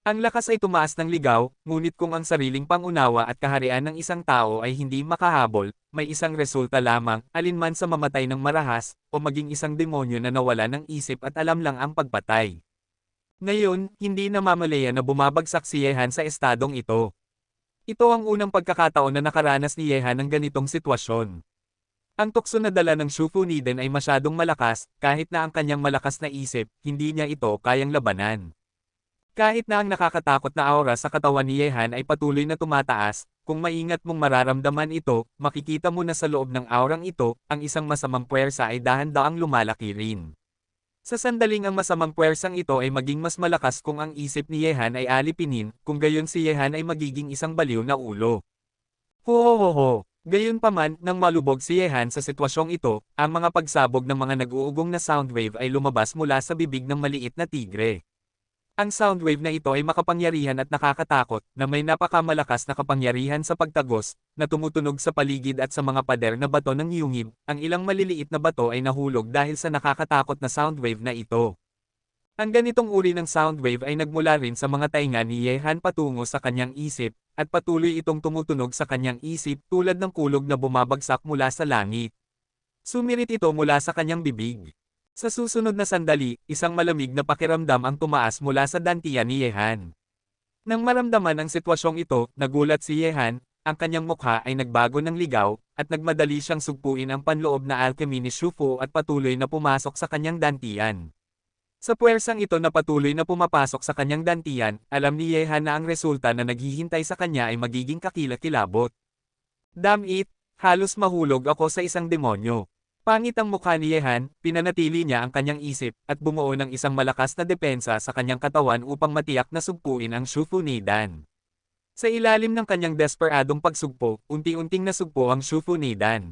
Ang lakas ay tumaas ng ligaw, ngunit kung ang sariling pangunawa at kaharian ng isang tao ay hindi makahabol, may isang resulta lamang, alinman sa mamatay ng marahas, o maging isang demonyo na nawala ng isip at alam lang ang pagpatay. Ngayon, hindi namamalaya na bumabagsak si Yehan sa estadong ito. Ito ang unang pagkakataon na nakaranas ni Yehan ng ganitong sitwasyon. Ang tukso na dala ng Shufu Niden ay masyadong malakas, kahit na ang kanyang malakas na isip, hindi niya ito kayang labanan. Kahit na ang nakakatakot na aura sa katawan ni Yehan ay patuloy na tumataas, kung maingat mong mararamdaman ito, makikita mo na sa loob ng aurang ito, ang isang masamang puwersa ay dahan-daang lumalaki rin. Sa sandaling ang masamang puwersang ito ay maging mas malakas kung ang isip ni Yehan ay alipinin, kung gayon si Yehan ay magiging isang baliw na ulo. Ho. Gayunpaman, nang malubog si Yehan sa sitwasyong ito, ang mga pagsabog ng mga nag-uugong na soundwave ay lumabas mula sa bibig ng maliit na tigre. Ang soundwave na ito ay makapangyarihan at nakakatakot, na may napakamalakas na kapangyarihan sa pagtagos, na tumutunog sa paligid at sa mga pader na bato ng yungib. Ang ilang maliliit na bato ay nahulog dahil sa nakakatakot na soundwave na ito. Ang ganitong uri ng soundwave ay nagmula rin sa mga tainga ni Yehan patungo sa kanyang isip, at patuloy itong tumutunog sa kanyang isip tulad ng kulog na bumabagsak mula sa langit. Sumirit ito mula sa kanyang bibig. Sa susunod na sandali, isang malamig na pakiramdam ang tumaas mula sa dantian ni Yehan. Nang maramdaman ang sitwasyong ito, nagulat si Yehan, ang kanyang mukha ay nagbago ng ligaw, at nagmadali siyang sugpuin ang panloob na alchemy ni Shufu at patuloy na pumasok sa kanyang dantian. Sa puwersang ito na patuloy na pumapasok sa kanyang dantian, alam ni Yehan na ang resulta na naghihintay sa kanya ay magiging kakilakilabot. Damn it, halos mahulog ako sa isang demonyo. Pangit ang mukha ni Yehan, pinanatili niya ang kanyang isip, at bumuo ng isang malakas na depensa sa kanyang katawan upang matiyak na sugpuin ang Shufu Nidan. Sa ilalim ng kanyang desperadong pagsugpo, unti-unting nasugpo ang Shufu Nidan.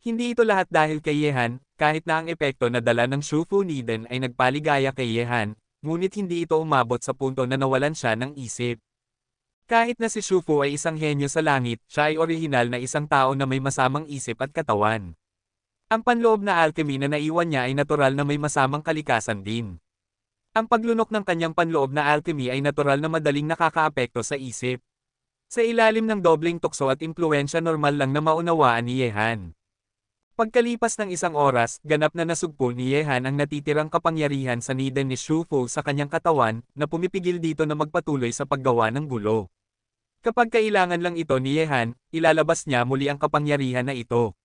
Hindi ito lahat dahil kay Yehan, kahit na ang epekto na dala ng Shufu Nidan ay nagpaligaya kay Yehan, ngunit hindi ito umabot sa punto na nawalan siya ng isip. Kahit na si Shufu ay isang henyo sa langit, siya ay orihinal na isang tao na may masamang isip at katawan. Ang panloob na alchemy na naiwan niya ay natural na may masamang kalikasan din. Ang paglunok ng kanyang panloob na alchemy ay natural na madaling nakakaapekto sa isip. Sa ilalim ng dobleng tukso at impluensya normal lang na maunawaan ni Yehan. Pagkalipas ng isang oras, ganap na nasugpo ni Yehan ang natitirang kapangyarihan sa Niden ni Shufu sa kanyang katawan, na pumipigil dito na magpatuloy sa paggawa ng gulo. Kapag kailangan lang ito ni Yehan, ilalabas niya muli ang kapangyarihan na ito.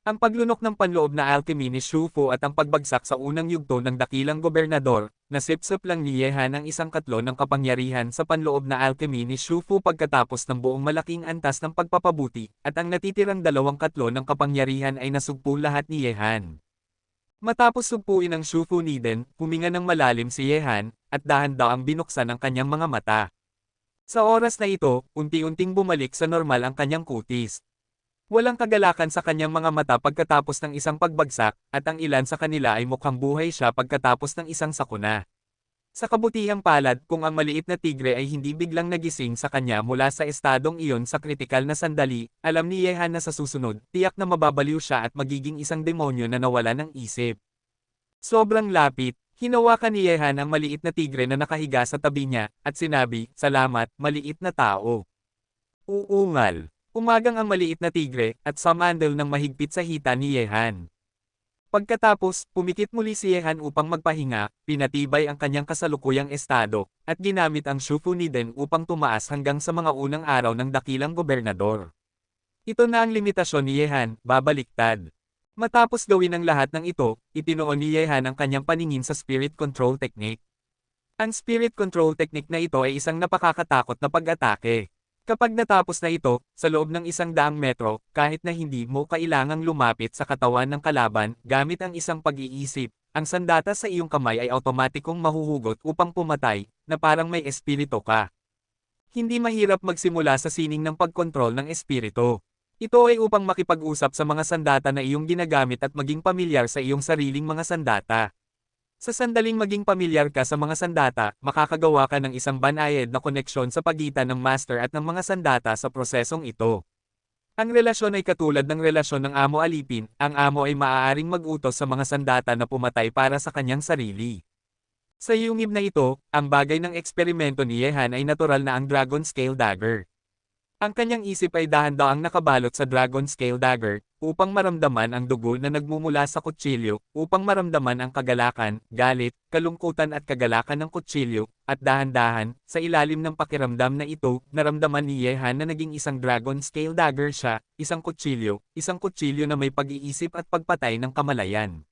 Ang paglunok ng panloob na alchemy ni Shufu at ang pagbagsak sa unang yugto ng dakilang gobernador, nasipsip lang ni Yehan ang isang katlo ng kapangyarihan sa panloob na alchemy ni Shufu pagkatapos ng buong malaking antas ng pagpapabuti, at ang natitirang dalawang katlo ng kapangyarihan ay nasugpo lahat ni Yehan. Matapos sugpuin ang Shufu Niden, huminga ng malalim si Yehan, at dahan-daang binuksan ang kanyang mga mata. Sa oras na ito, unti-unting bumalik sa normal ang kanyang kutis. Walang kagalakan sa kanyang mga mata pagkatapos ng isang pagbagsak, at ang ilan sa kanila ay mukhang buhay siya pagkatapos ng isang sakuna. Sa kabutihang palad, kung ang maliit na tigre ay hindi biglang nagising sa kanya mula sa estadong iyon sa kritikal na sandali, alam ni Yehan na sa susunod, tiyak na mababaliw siya at magiging isang demonyo na nawala ng isip. Sobrang lapit, hinawakan ni Yehan ang maliit na tigre na nakahiga sa tabi niya, at sinabi, "Salamat, maliit na tao." Uungal. Umagang ang maliit na tigre, at sumandal ng mahigpit sa hita ni Yehan. Pagkatapos, pumikit muli si Yehan upang magpahinga, pinatibay ang kanyang kasalukuyang estado, at ginamit ang Shufu Niden upang tumaas hanggang sa mga unang araw ng dakilang gobernador. Ito na ang limitasyon ni Yehan, babaliktad. Matapos gawin ang lahat ng ito, itinuon ni Yehan ang kanyang paningin sa Spirit Control Technique. Ang Spirit Control Technique na ito ay isang napakakatakot na pag-atake. Kapag natapos na ito, sa loob ng 100 metro, kahit na hindi mo kailangang lumapit sa katawan ng kalaban, gamit ang isang pag-iisip, ang sandata sa iyong kamay ay automatikong mahuhugot upang pumatay, na parang may espiritu ka. Hindi mahirap magsimula sa sining ng pagkontrol ng espiritu. Ito ay upang makipag-usap sa mga sandata na iyong ginagamit at maging pamilyar sa iyong sariling mga sandata. Sa sandaling maging pamilyar ka sa mga sandata, makakagawa ka ng isang banayad na koneksyon sa pagitan ng master at ng mga sandata sa prosesong ito. Ang relasyon ay katulad ng relasyon ng amo alipin, ang amo ay maaaring mag-utos sa mga sandata na pumatay para sa kanyang sarili. Sa yungib na ito, ang bagay ng eksperimento ni Yehan ay natural na ang Dragon Scale Dagger. Ang kanyang isip ay dahan-daang nakabalot sa Dragon Scale Dagger, upang maramdaman ang dugo na nagmumula sa kutsilyo, upang maramdaman ang kagalakan, galit, kalungkutan at kagalakan ng kutsilyo, at dahan-dahan, sa ilalim ng pakiramdam na ito, naramdaman ni Yehan na naging isang Dragon Scale Dagger siya, isang kutsilyo na may pag-iisip at pagpatay ng kamalayan.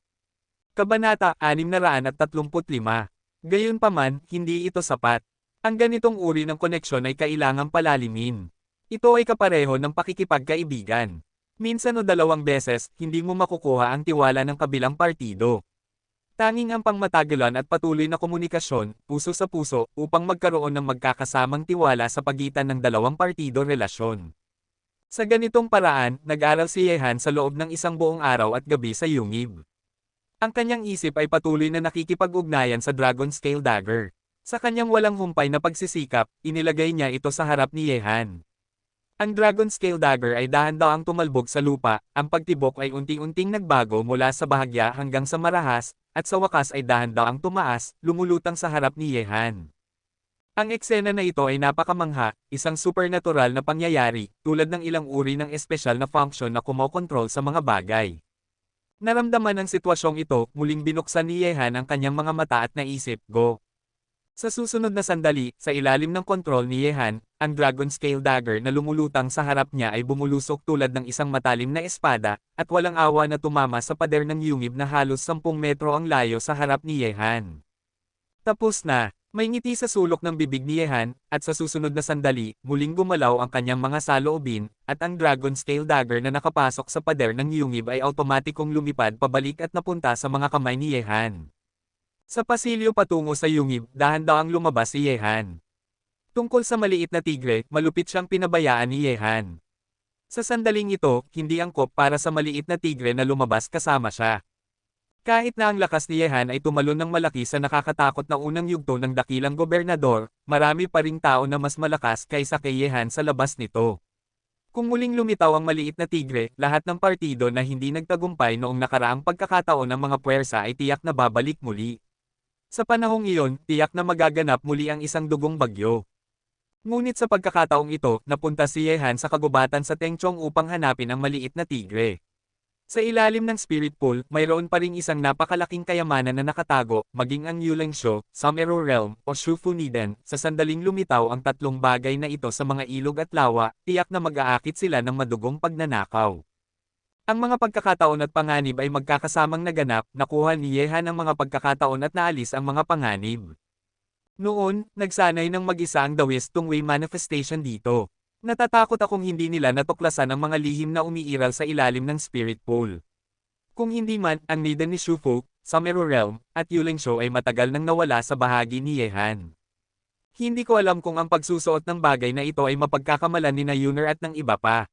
Kabanata 635. Gayunpaman, hindi ito sapat. Ang ganitong uri ng koneksyon ay kailangang palalimin. Ito ay kapareho ng pakikipagkaibigan. Minsan o dalawang beses, hindi mo makukuha ang tiwala ng kabilang partido. Tanging ang pangmatagalan at patuloy na komunikasyon, puso sa puso, upang magkaroon ng magkakasamang tiwala sa pagitan ng dalawang partido relasyon. Sa ganitong paraan, nag-aral si Yehan sa loob ng isang buong araw at gabi sa yungib. Ang kanyang isip ay patuloy na nakikipag-ugnayan sa Dragon Scale Dagger. Sa kanyang walang humpay na pagsisikap, inilagay niya ito sa harap ni Yehan. Ang Dragon Scale Dagger ay dahan-daang tumalbog sa lupa, ang pagtibok ay unti-unting nagbago mula sa bahagya hanggang sa marahas, at sa wakas ay dahan-daang tumaas, lumulutang sa harap ni Yehan. Ang eksena na ito ay napakamangha, isang supernatural na pangyayari, tulad ng ilang uri ng espesyal na function na kumokontrol sa mga bagay. Naramdaman ang sitwasyong ito, muling binuksan ni Yehan ang kanyang mga mata at naisip, "Go." Sa susunod na sandali, sa ilalim ng kontrol ni Yehan, ang Dragon Scale Dagger na lumulutang sa harap niya ay bumulusok tulad ng isang matalim na espada, at walang awa na tumama sa pader ng yungib na halos 10 metro ang layo sa harap ni Yehan. Tapos na, may ngiti sa sulok ng bibig ni Yehan, at sa susunod na sandali, muling gumalaw ang kanyang mga saloobin, at ang Dragon Scale Dagger na nakapasok sa pader ng yungib ay automatikong lumipad pabalik at napunta sa mga kamay ni Yehan. Sa pasilyo patungo sa yungib, dahan-daang lumabas si Yehan. Tungkol sa maliit na tigre, malupit siyang pinabayaan ni Yehan. Sa sandaling ito, hindi angkop para sa maliit na tigre na lumabas kasama siya. Kahit na ang lakas ni Yehan ay tumalon ng malaki sa nakakatakot na unang yugto ng dakilang gobernador, marami pa ring tao na mas malakas kaysa kay Yehan sa labas nito. Kung muling lumitaw ang maliit na tigre, lahat ng partido na hindi nagtagumpay noong nakaraang pagkakataon ng mga puwersa ay tiyak na babalik muli. Sa panahong iyon, tiyak na magaganap muli ang isang dugong bagyo. Ngunit sa pagkakataong ito, napunta si Yehan sa kagubatan sa Tengchong upang hanapin ang maliit na tigre. Sa ilalim ng spirit pool, mayroon pa ring isang napakalaking kayamanan na nakatago, maging ang Yulengsho, Sumero Realm, o Shufu Niden. Sa sandaling lumitaw ang tatlong bagay na ito sa mga ilog at lawa, tiyak na mag-aakit sila ng madugong pagnanakaw. Ang mga pagkakataon at panganib ay magkakasamang naganap, nakuha ni Yehan ang mga pagkakataon at naalis ang mga panganib. Noon, nagsanay ng mag-isa ang The West Tungway manifestation dito. Natatakot akong hindi nila natuklasan ang mga lihim na umiiral sa ilalim ng spirit pool. Kung hindi man, ang Niden ni Shufu, Sumero Realm, at Yulengsho ay matagal nang nawala sa bahagi ni Yehan. Hindi ko alam kung ang pagsusuot ng bagay na ito ay mapagkakamalan ni na Yuner at ng iba pa.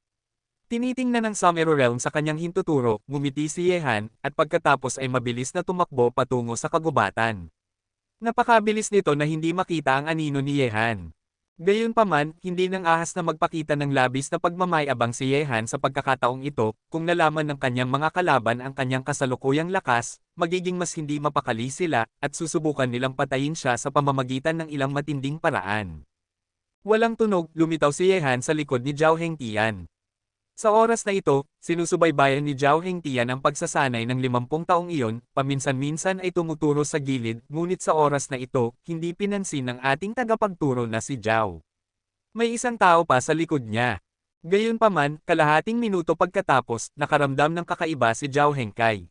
Tinitingnan ng Summer Realm sa kanyang hintuturo, ngumiti si Yehan, at pagkatapos ay mabilis na tumakbo patungo sa kagubatan. Napakabilis nito na hindi makita ang anino ni Yehan. Gayunpaman, hindi nang ahas na magpakita ng labis na pagmamayabang si Yehan sa pagkakataong ito, kung nalaman ng kanyang mga kalaban ang kanyang kasalukuyang lakas, magiging mas hindi mapakali sila, at susubukan nilang patayin siya sa pamamagitan ng ilang matinding paraan. Walang tunog, lumitaw si Yehan sa likod ni Zhao Hengtian. Sa oras na ito, sinusubaybayan ni Zhao Hengtian ang pagsasanay ng 50 taong iyon, paminsan-minsan ay tumuturo sa gilid, ngunit sa oras na ito, hindi pinansin ng ating tagapagturo na si Zhao. May isang tao pa sa likod niya. Gayunpaman, kalahating minuto pagkatapos, nakaramdam ng kakaiba si Zhao Hengkai.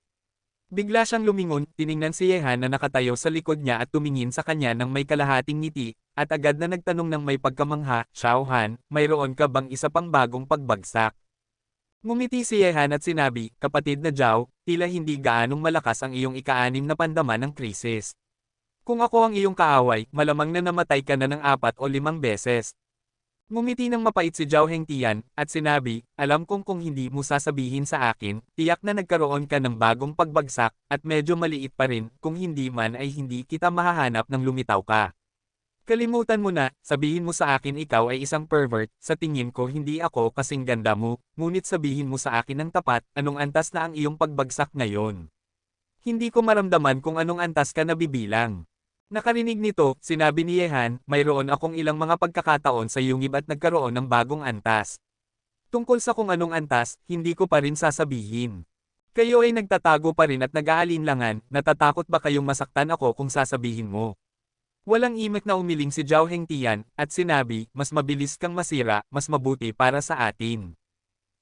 Bigla siyang lumingon, tiningnan si Yehan na nakatayo sa likod niya at tumingin sa kanya ng may kalahating ngiti, at agad na nagtanong ng may pagkamangha, "Xiao Han, mayroon ka bang isa pang bagong pagbagsak?" Ngumiti si Yehan at sinabi, "Kapatid na Zhao, tila hindi gaanong malakas ang iyong ika-6 na pandaman ng krisis. Kung ako ang iyong kaaway, malamang na namatay ka na ng 4 o 5 beses." Ngumiti ng mapait si Zhao Hengtian, at sinabi, "Alam kong kung hindi mo sasabihin sa akin, tiyak na nagkaroon ka ng bagong pagbagsak, at medyo maliit pa rin, kung hindi man ay hindi kita mahahanap nang lumitaw ka. Kalimutan mo na, sabihin mo sa akin ikaw ay isang pervert, sa tingin ko hindi ako kasing ganda mo, ngunit sabihin mo sa akin ng tapat, anong antas na ang iyong pagbagsak ngayon. Hindi ko maramdaman kung anong antas ka nabibilang." Nakarinig nito, sinabi ni Yehan, "Mayroon akong ilang mga pagkakataon sa yungib at nagkaroon ng bagong antas. Tungkol sa kung anong antas, hindi ko pa rin sasabihin. Kayo ay nagtatago pa rin at nag-aalinlangan, natatakot ba kayong masaktan ako kung sasabihin mo?" Walang imik na umiling si Zhao Hengtian, at sinabi, "Mas mabilis kang masira, mas mabuti para sa atin.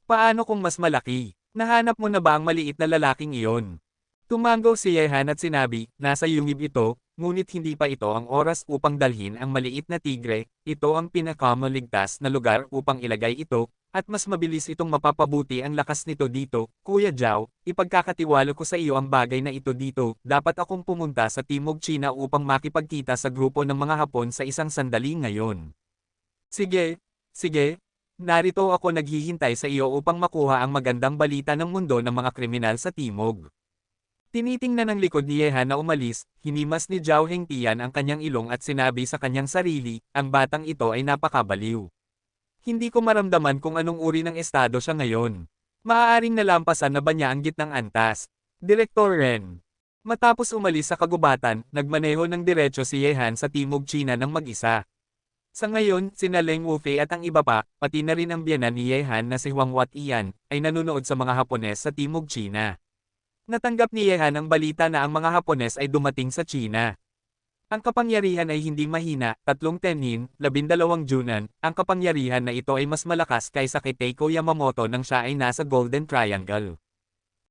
Paano kung mas malaki? Nahanap mo na ba ang maliit na lalaking iyon?" Tumango si Yehan at sinabi, "Nasa yungib ito, ngunit hindi pa ito ang oras upang dalhin ang maliit na tigre, ito ang pinakamaligtas na lugar upang ilagay ito, at mas mabilis itong mapapabuti ang lakas nito dito, Kuya Zhao, ipagkakatiwala ko sa iyo ang bagay na ito dito, dapat akong pumunta sa Timog China upang makipagkita sa grupo ng mga Hapon sa isang sandali ngayon. Sige, sige, narito ako naghihintay sa iyo upang makuha ang magandang balita ng mundo ng mga kriminal sa Timog." Tinitingnan ng likod ni Yehan na umalis, hinimas ni Zhao Hengtian ang kanyang ilong at sinabi sa kanyang sarili, "Ang batang ito ay napakabaliw. Hindi ko maramdaman kung anong uri ng estado siya ngayon. Maaaring nalampasan na ba niya ang gitnang antas?" Direktor Ren. Matapos umalis sa kagubatan, nagmaneho ng diretso si Yehan sa Timog China ng mag-isa. Sa ngayon, sina Leng Wufei at ang iba pa, pati na rin ang biyenan ni Yehan na si Huang Watian, ay nanonood sa mga Hapones sa Timog China. Natanggap ni Yehan ang balita na ang mga Hapones ay dumating sa China. Ang kapangyarihan ay hindi mahina, 3 tennin, 12 junan, ang kapangyarihan na ito ay mas malakas kaysa kay Teiko Yamamoto nang siya ay nasa Golden Triangle.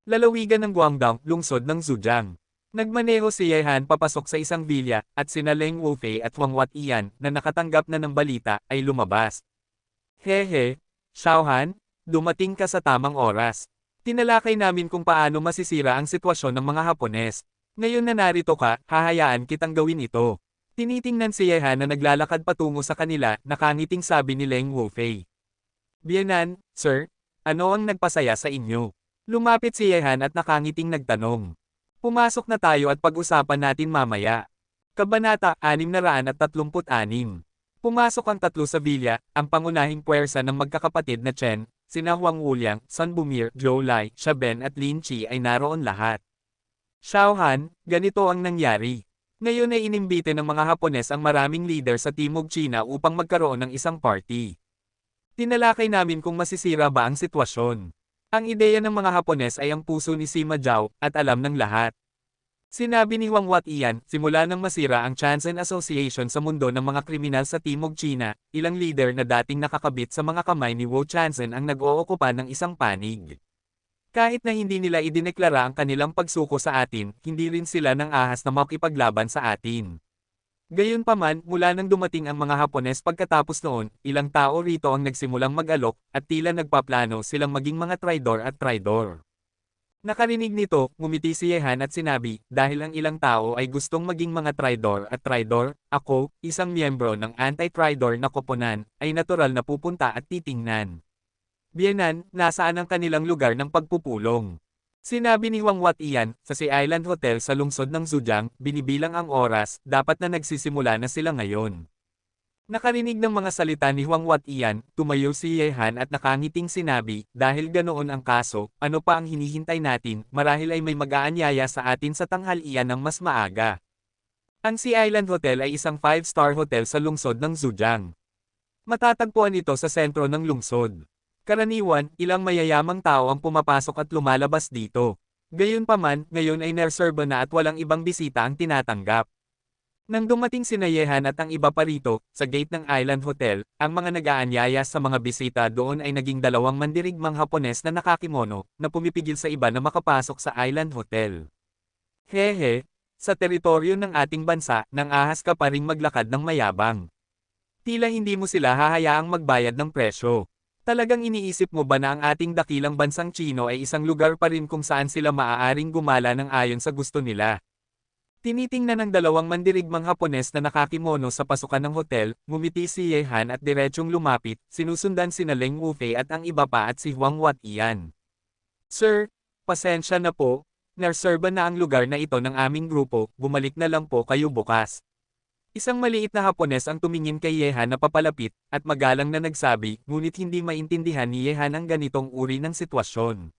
Lalawigan ng Guangdong, lungsod ng Zhejiang. Nagmaneho si Yehan papasok sa isang vilya, at sina Leng Wufei at Huang Watian, na nakatanggap na ng balita, ay lumabas. "Hehe, Xiao Han, dumating ka sa tamang oras. Tinalakay namin kung paano masisira ang sitwasyon ng mga Hapones. Ngayon na narito ka, hahayaan kitang gawin ito." Tinitingnan si Yehan na naglalakad patungo sa kanila, nakangiting sabi ni Leng Wufei. "Biyenan, sir, ano ang nagpasaya sa inyo?" Lumapit si Yehan at nakangiting nagtanong. "Pumasok na tayo at pag-usapan natin mamaya." Kabanata 636. Pumasok ang tatlo sa vilya, ang pangunahing puwersa ng magkakapatid na Chen, sina Huang Wuliang, Sun Bumir, Zhou Lai, Xiaben at Lin Chi ay naroon lahat. "Xiao Han, ganito ang nangyari. Ngayon ay inimbite ng mga Hapones ang maraming leader sa Timog China upang magkaroon ng isang party. Tinalakay namin kung masisira ba ang sitwasyon. Ang ideya ng mga Hapones ay ang puso ni Sima Zhao, at alam ng lahat." Sinabi ni Huang Watian, simula nang masira ang Chansen Association sa mundo ng mga kriminal sa Timog China, ilang leader na dating nakakabit sa mga kamay ni Wu Chansen ang nag-ookupa ng isang panig. Kahit na hindi nila idineklara ang kanilang pagsuko sa atin, hindi rin sila nang ahas na makipaglaban sa atin. Gayunpaman, mula nang dumating ang mga Hapones pagkatapos noon, ilang tao rito ang nagsimulang mag-alok, at tila nagpaplano silang maging mga traidor at traidor. Nakarinig nito, ngumiti si Yehan at sinabi, "Dahil ang ilang tao ay gustong maging mga traidor at traidor, ako, isang miyembro ng anti-traidor na koponan, ay natural na pupunta at titingnan." Biyenan, nasaan ang kanilang lugar ng pagpupulong? Sinabi ni Wang Watian, sa Sea Island Hotel sa lungsod ng Zhejiang, binibilang ang oras, dapat na nagsisimula na sila ngayon. Nakarinig ng mga salita ni Wang Watian, tumayo si Yehan at nakangiting sinabi, dahil ganoon ang kaso, ano pa ang hinihintay natin, marahil ay may mag-aanyaya sa atin sa tanghalian ng mas maaga. Ang Sea Island Hotel ay isang 5-star hotel sa lungsod ng Zhejiang. Matatagpuan ito sa sentro ng lungsod. Karaniwan, ilang mayayamang tao ang pumapasok at lumalabas dito. Gayunpaman, ngayon ay nerserba na at walang ibang bisita ang tinatanggap. Nang dumating si Yehan at ang iba pa rito, sa gate ng Island Hotel, ang mga nag-aanyaya sa mga bisita doon ay naging dalawang mandirigmang Hapones na nakakimono, na pumipigil sa iba na makapasok sa Island Hotel. Hehe, sa teritoryo ng ating bansa, nang ahas ka pa ring maglakad ng mayabang. Tila hindi mo sila hahayaang magbayad ng presyo. Talagang iniisip mo ba na ang ating dakilang bansang Chino ay isang lugar pa rin kung saan sila maaaring gumala ng ayon sa gusto nila? Tinitingnan ng dalawang mandirigmang Hapones na nakakimono sa pasukan ng hotel, ngumiti si Yehan at diretsyong lumapit, sinusundan sina Leng Wufei at ang iba pa at si Huang Watian. Sir, pasensya na po, nerserba na ang lugar na ito ng aming grupo, bumalik na lang po kayo bukas. Isang maliit na Hapones ang tumingin kay Yehan na papalapit, at magalang na nagsabi, ngunit hindi maintindihan ni Yehan ang ganitong uri ng sitwasyon.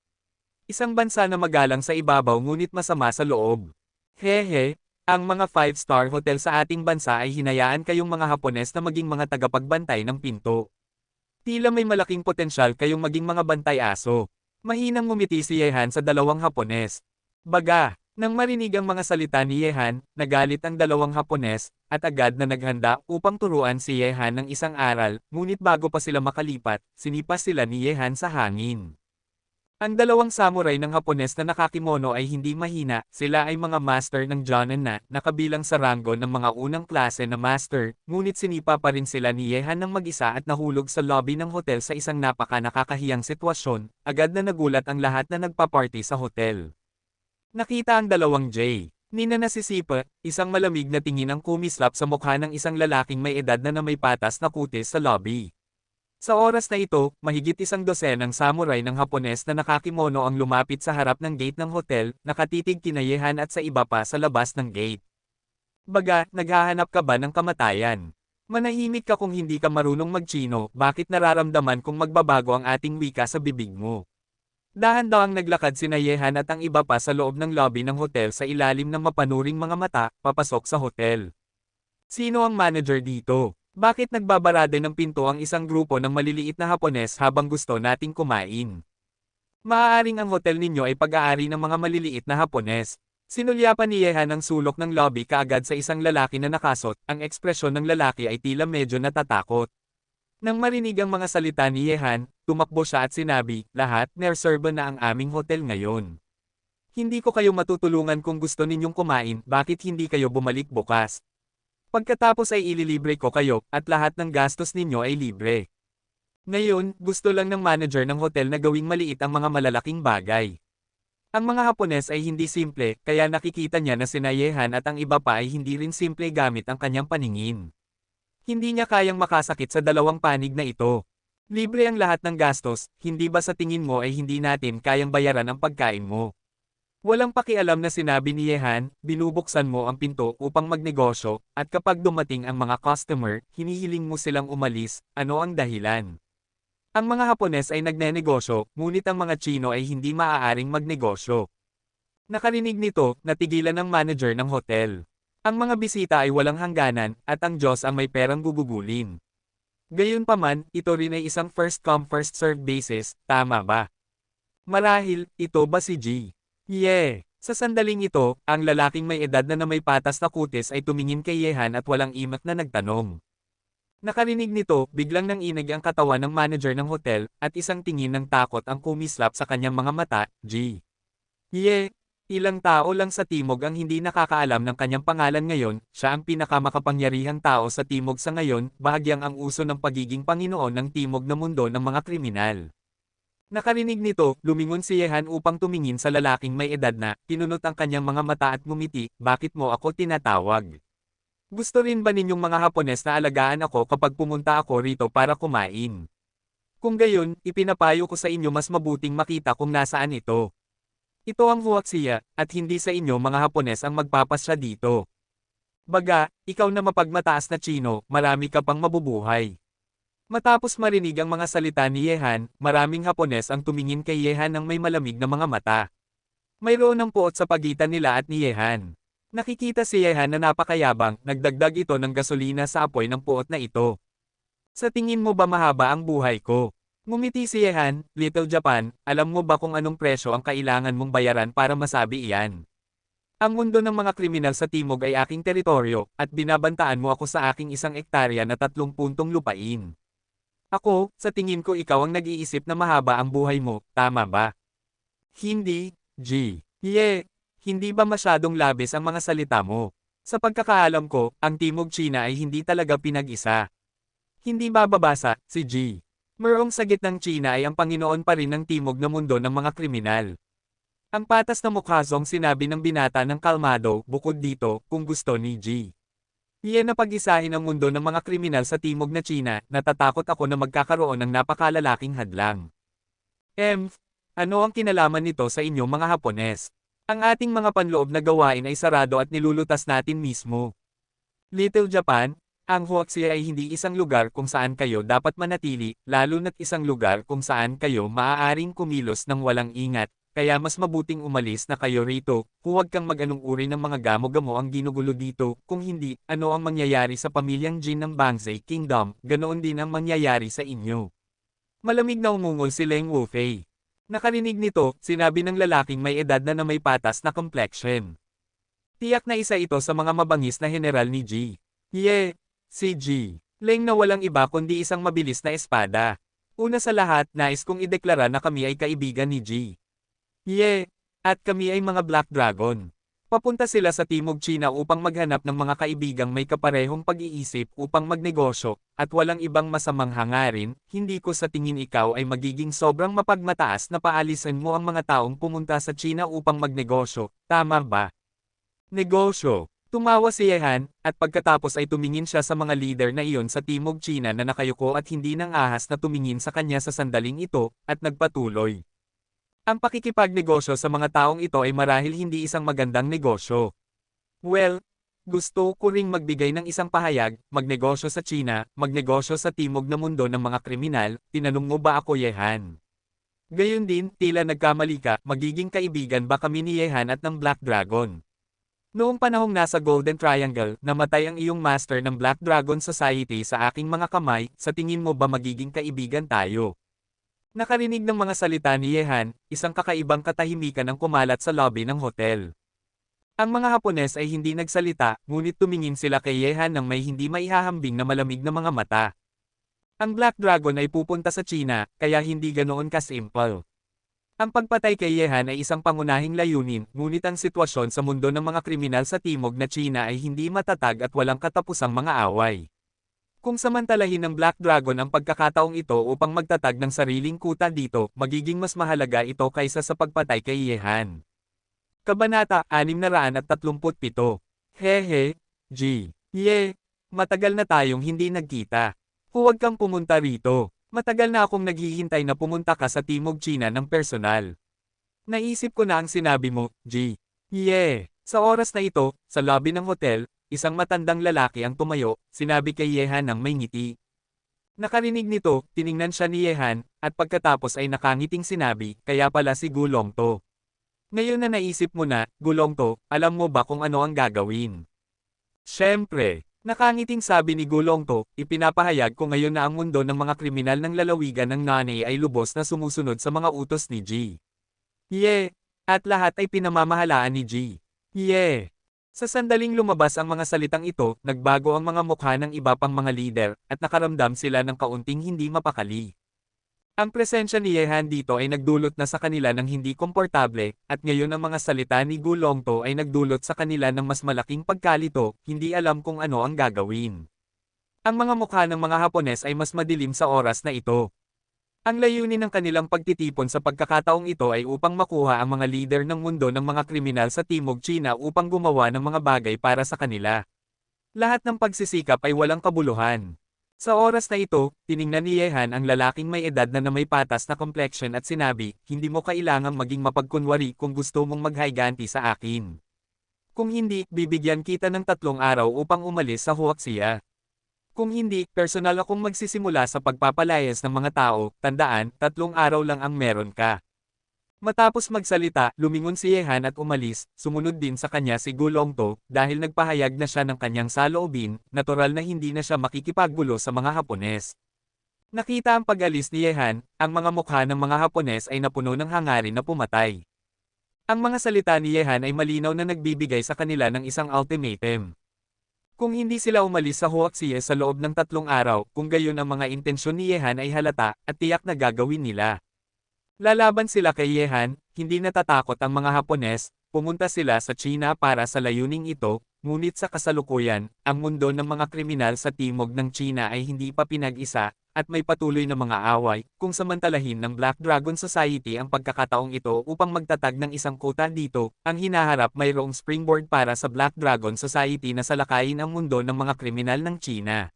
Isang bansa na magalang sa ibabaw ngunit masama sa loob. Hehe, ang mga 5-star hotel sa ating bansa ay hinayaan kayong mga Hapones na maging mga tagapagbantay ng pinto. Tila may malaking potensyal kayong maging mga bantay aso. Mahinang ngumiti si Yehan sa dalawang Hapones. Baga, nang marinig ang mga salita ni Yehan, nagalit ang dalawang Hapones, at agad na naghanda upang turuan si Yehan ng isang aral, ngunit bago pa sila makalipat, sinipas sila ni Yehan sa hangin. Ang dalawang samurai ng Hapones na nakakimono ay hindi mahina, sila ay mga master ng Jonin na, nakabilang sa ranggo ng mga unang klase na master, ngunit sinipa pa rin sila ni Yehan ng mag-isa at nahulog sa lobby ng hotel sa isang napaka-nakakahiyang sitwasyon, agad na nagulat ang lahat na nagpa-party sa hotel. Nakita ang dalawang J. Nina nasisipa, isang malamig na tingin ang kumislap sa mukha ng isang lalaking may edad na may patas na kutis sa lobby. Sa oras na ito, mahigit 12 ng samurai ng Hapones na nakakimono ang lumapit sa harap ng gate ng hotel, nakatitig kina Yehan at sa iba pa sa labas ng gate. Baga, naghahanap ka ba ng kamatayan? Manahimik ka kung hindi ka marunong mag-Chino, bakit nararamdaman kung magbabago ang ating wika sa bibig mo? Dahan-dahang naglakad sina Yehan at ang iba pa sa loob ng lobby ng hotel sa ilalim ng mapanuring mga mata, papasok sa hotel. Sino ang manager dito? Bakit nagbabarada ng pinto ang isang grupo ng maliliit na Hapones habang gusto nating kumain? Maaaring ang hotel ninyo ay pag-aari ng mga maliliit na Hapones. Sinulyapan ni Yehan ang sulok ng lobby kaagad sa isang lalaki na nakasot, ang ekspresyon ng lalaki ay tila medyo natatakot. Nang marinig ang mga salita ni Yehan, tumakbo siya at sinabi, lahat, nerserba na ang aming hotel ngayon. Hindi ko kayo matutulungan kung gusto ninyong kumain, bakit hindi kayo bumalik bukas? Pagkatapos ay ililibre ko kayo, at lahat ng gastos ninyo ay libre. Ngayon, gusto lang ng manager ng hotel na gawing maliit ang mga malalaking bagay. Ang mga Hapones ay hindi simple, kaya nakikita niya na sina Yehan at ang iba pa ay hindi rin simple gamit ang kanyang paningin. Hindi niya kayang makasakit sa dalawang panig na ito. Libre ang lahat ng gastos, hindi ba sa tingin mo ay hindi natin kayang bayaran ang pagkain mo? Walang pakialam na sinabi ni Yehan, binubuksan mo ang pinto upang magnegosyo, at kapag dumating ang mga customer, hinihiling mo silang umalis, ano ang dahilan? Ang mga Hapones ay nagnenegosyo, ngunit ang mga Chino ay hindi maaaring magnegosyo. Nakarinig nito, natigilan ng manager ng hotel. Ang mga bisita ay walang hangganan, at ang Diyos ang may perang gugugulin. Gayunpaman, ito rin ay isang first-come first-served basis, tama ba? Marahil, ito ba si G? Yeah! Sa sandaling ito, ang lalaking may edad na may patas na kutis ay tumingin kay Yehan at walang imak na nagtanong. Nakarinig nito, biglang nanginig ang katawan ng manager ng hotel, at isang tingin ng takot ang kumislap sa kanyang mga mata, G. Yeah! Ilang tao lang sa Timog ang hindi nakakaalam ng kanyang pangalan ngayon, siya ang pinakamakapangyarihang tao sa Timog sa ngayon, bahagyang ang uso ng pagiging Panginoon ng Timog na mundo ng mga kriminal. Nakarinig nito, lumingon si Yehan upang tumingin sa lalaking may edad na, pinunot ang kanyang mga mata at ngumiti, bakit mo ako tinatawag? Gusto rin ba ninyong mga Hapones na alagaan ako kapag pumunta ako rito para kumain? Kung gayon, ipinapayo ko sa inyo mas mabuting makita kung nasaan ito. Ito ang huwaksiya, at hindi sa inyo mga Hapones ang magpapasya dito. Baga, ikaw na mapagmataas na Chino, marami ka pang mabubuhay. Matapos marinig ang mga salita ni Yehan, maraming Hapones ang tumingin kay Yehan ng may malamig na mga mata. Mayroon ng puot sa pagitan nila at ni Yehan. Nakikita si Yehan na napakayabang, nagdagdag ito ng gasolina sa apoy ng puot na ito. Sa tingin mo ba mahaba ang buhay ko? Ngumiti si Yehan, Little Japan, alam mo ba kung anong presyo ang kailangan mong bayaran para masabi iyan? Ang mundo ng mga kriminal sa timog ay aking teritoryo, at binabantaan mo ako sa aking 1 hektarya na 30 puntong lupain. Ako, sa tingin ko ikaw ang nag-iisip na mahaba ang buhay mo, tama ba? Hindi, G. Hindi ba masyadong labis ang mga salita mo? Sa pagkakaalam ko, ang Timog China ay hindi talaga pinag-isa. Hindi bababasa, si G. Mayroong sa gitnang China ay ang Panginoon pa rin ng timog na mundo ng mga kriminal. Ang patas na mukhazong sinabi ng binata ng kalmado, bukod dito, kung gusto ni G. Iyan na pag-isahin ang mundo ng mga kriminal sa timog na China, natatakot ako na magkakaroon ng napakalalaking hadlang. Ano ang kinalaman nito sa inyo mga Hapones? Ang ating mga panloob na gawain ay sarado at nilulutas natin mismo. Little Japan, ang huwaksiya ay hindi isang lugar kung saan kayo dapat manatili, lalo na't isang lugar kung saan kayo maaaring kumilos ng walang ingat, kaya mas mabuting umalis na kayo rito, huwag kang mag-anong uri ng mga gamo-gamo ang ginugulo dito, kung hindi, ano ang mangyayari sa pamilyang Jin ng Bangzai Kingdom, ganoon din ang mangyayari sa inyo. Malamig na umungol si Leng Wufei. Nakarinig nito, sinabi ng lalaking may edad na may patas na complexion. Tiyak na isa ito sa mga mabangis na general ni G. Si G. Leng na walang iba kundi isang mabilis na espada. Una sa lahat, nais kong ideklara na kami ay kaibigan ni G. At kami ay mga Black Dragon. Papunta sila sa Timog China upang maghanap ng mga kaibigang may kaparehong pag-iisip upang magnegosyo, at walang ibang masamang hangarin, hindi ko sa tingin ikaw ay magiging sobrang mapagmataas na paalisin mo ang mga taong pumunta sa China upang magnegosyo, tama ba? Negosyo. Tumawa si Yehan, at pagkatapos ay tumingin siya sa mga leader na iyon sa Timog China na nakayuko at hindi nang ahas na tumingin sa kanya sa sandaling ito, at nagpatuloy. Ang pakikipagnegosyo sa mga taong ito ay marahil hindi isang magandang negosyo. Well, gusto ko ring magbigay ng isang pahayag, magnegosyo sa China, magnegosyo sa Timog na mundo ng mga kriminal, tinanong mo ba ako Yehan? Gayon din, tila nagkamali ka, magiging kaibigan ba kami ni Yehan at ng Black Dragon? Noong panahong nasa Golden Triangle, namatay ang iyong master ng Black Dragon Society sa aking mga kamay, sa tingin mo ba magiging kaibigan tayo? Nakarinig ng mga salita ni Yehan, isang kakaibang katahimikan ang kumalat sa lobby ng hotel. Ang mga Hapones ay hindi nagsalita, ngunit tumingin sila kay Yehan ng may hindi maihahambing na malamig na mga mata. Ang Black Dragon ay pupunta sa China, kaya hindi ganoon ka-simple. Ang pagpatay kay Yehan ay isang pangunahing layunin, ngunit ang sitwasyon sa mundo ng mga kriminal sa Timog na China ay hindi matatag at walang katapusang mga away. Kung samantalahin ng Black Dragon ang pagkakataong ito upang magtatag ng sariling kuta dito, magiging mas mahalaga ito kaysa sa pagpatay kay Yehan. Kabanata 637. Hehe, G. Matagal na tayong hindi nagkita. Huwag kang pumunta rito. Matagal na akong naghihintay na pumunta ka sa Timog China ng personal. Naisip ko na ang sinabi mo, G. Sa oras na ito, sa lobby ng hotel, isang matandang lalaki ang tumayo, sinabi kay Yehan ng may ngiti. Nakarinig nito, tiningnan siya ni Yehan, at pagkatapos ay nakangiting sinabi, kaya pala si Gulong to. Ngayon na naisip mo na, Gulong to, alam mo ba kung ano ang gagawin? Siyempre. Nakangiting sabi ni Gulong to, ipinapahayag ko ngayon na ang mundo ng mga kriminal ng lalawigan ng Nanay ay lubos na sumusunod sa mga utos ni G. At lahat ay pinamamahalaan ni G. Sa sandaling lumabas ang mga salitang ito, nagbago ang mga mukha ng iba pang mga lider, at nakaramdam sila ng kaunting hindi mapakali. Ang presensya ni Yehan dito ay nagdulot na sa kanila ng hindi komportable, at ngayon ang mga salita ni Gulong to ay nagdulot sa kanila ng mas malaking pagkalito, hindi alam kung ano ang gagawin. Ang mga mukha ng mga Hapones ay mas madilim sa oras na ito. Ang layunin ng kanilang pagtitipon sa pagkakataong ito ay upang makuha ang mga leader ng mundo ng mga kriminal sa Timog China upang gumawa ng mga bagay para sa kanila. Lahat ng pagsisikap ay walang kabuluhan. Sa oras na ito, tiningnan ni Yehan ang lalaking may edad na may patas na complexion at sinabi, hindi mo kailangang maging mapagkunwari kung gusto mong maghayganti sa akin. Kung hindi, bibigyan kita ng 3 araw upang umalis sa huwaksiya. Kung hindi, personal akong magsisimula sa pagpapalayas ng mga tao, tandaan, 3 araw lang ang meron ka. Matapos magsalita, lumingon si Yehan at umalis, sumunod din sa kanya si Gulongto, dahil nagpahayag na siya ng kanyang saloobin, natural na hindi na siya makikipaggulo sa mga Hapones. Nakita ang pag-alis ni Yehan, ang mga mukha ng mga Hapones ay napuno ng hangarin na pumatay. Ang mga salita ni Yehan ay malinaw na nagbibigay sa kanila ng isang ultimatum. Kung hindi sila umalis sa huwaksiya sa loob ng 3 araw, kung gayon ang mga intensyon ni Yehan ay halata, at tiyak na gagawin nila. Lalaban sila kay Yehan, hindi natatakot ang mga Hapones, pumunta sila sa China para sa layuning ito, ngunit sa kasalukuyan, ang mundo ng mga kriminal sa timog ng China ay hindi pa pinag-isa, at may patuloy na mga away, kung samantalahin ng Black Dragon Society ang pagkakataong ito upang magtatag ng isang kota dito, ang hinaharap mayroong springboard para sa Black Dragon Society na salakayin ang mundo ng mga kriminal ng China.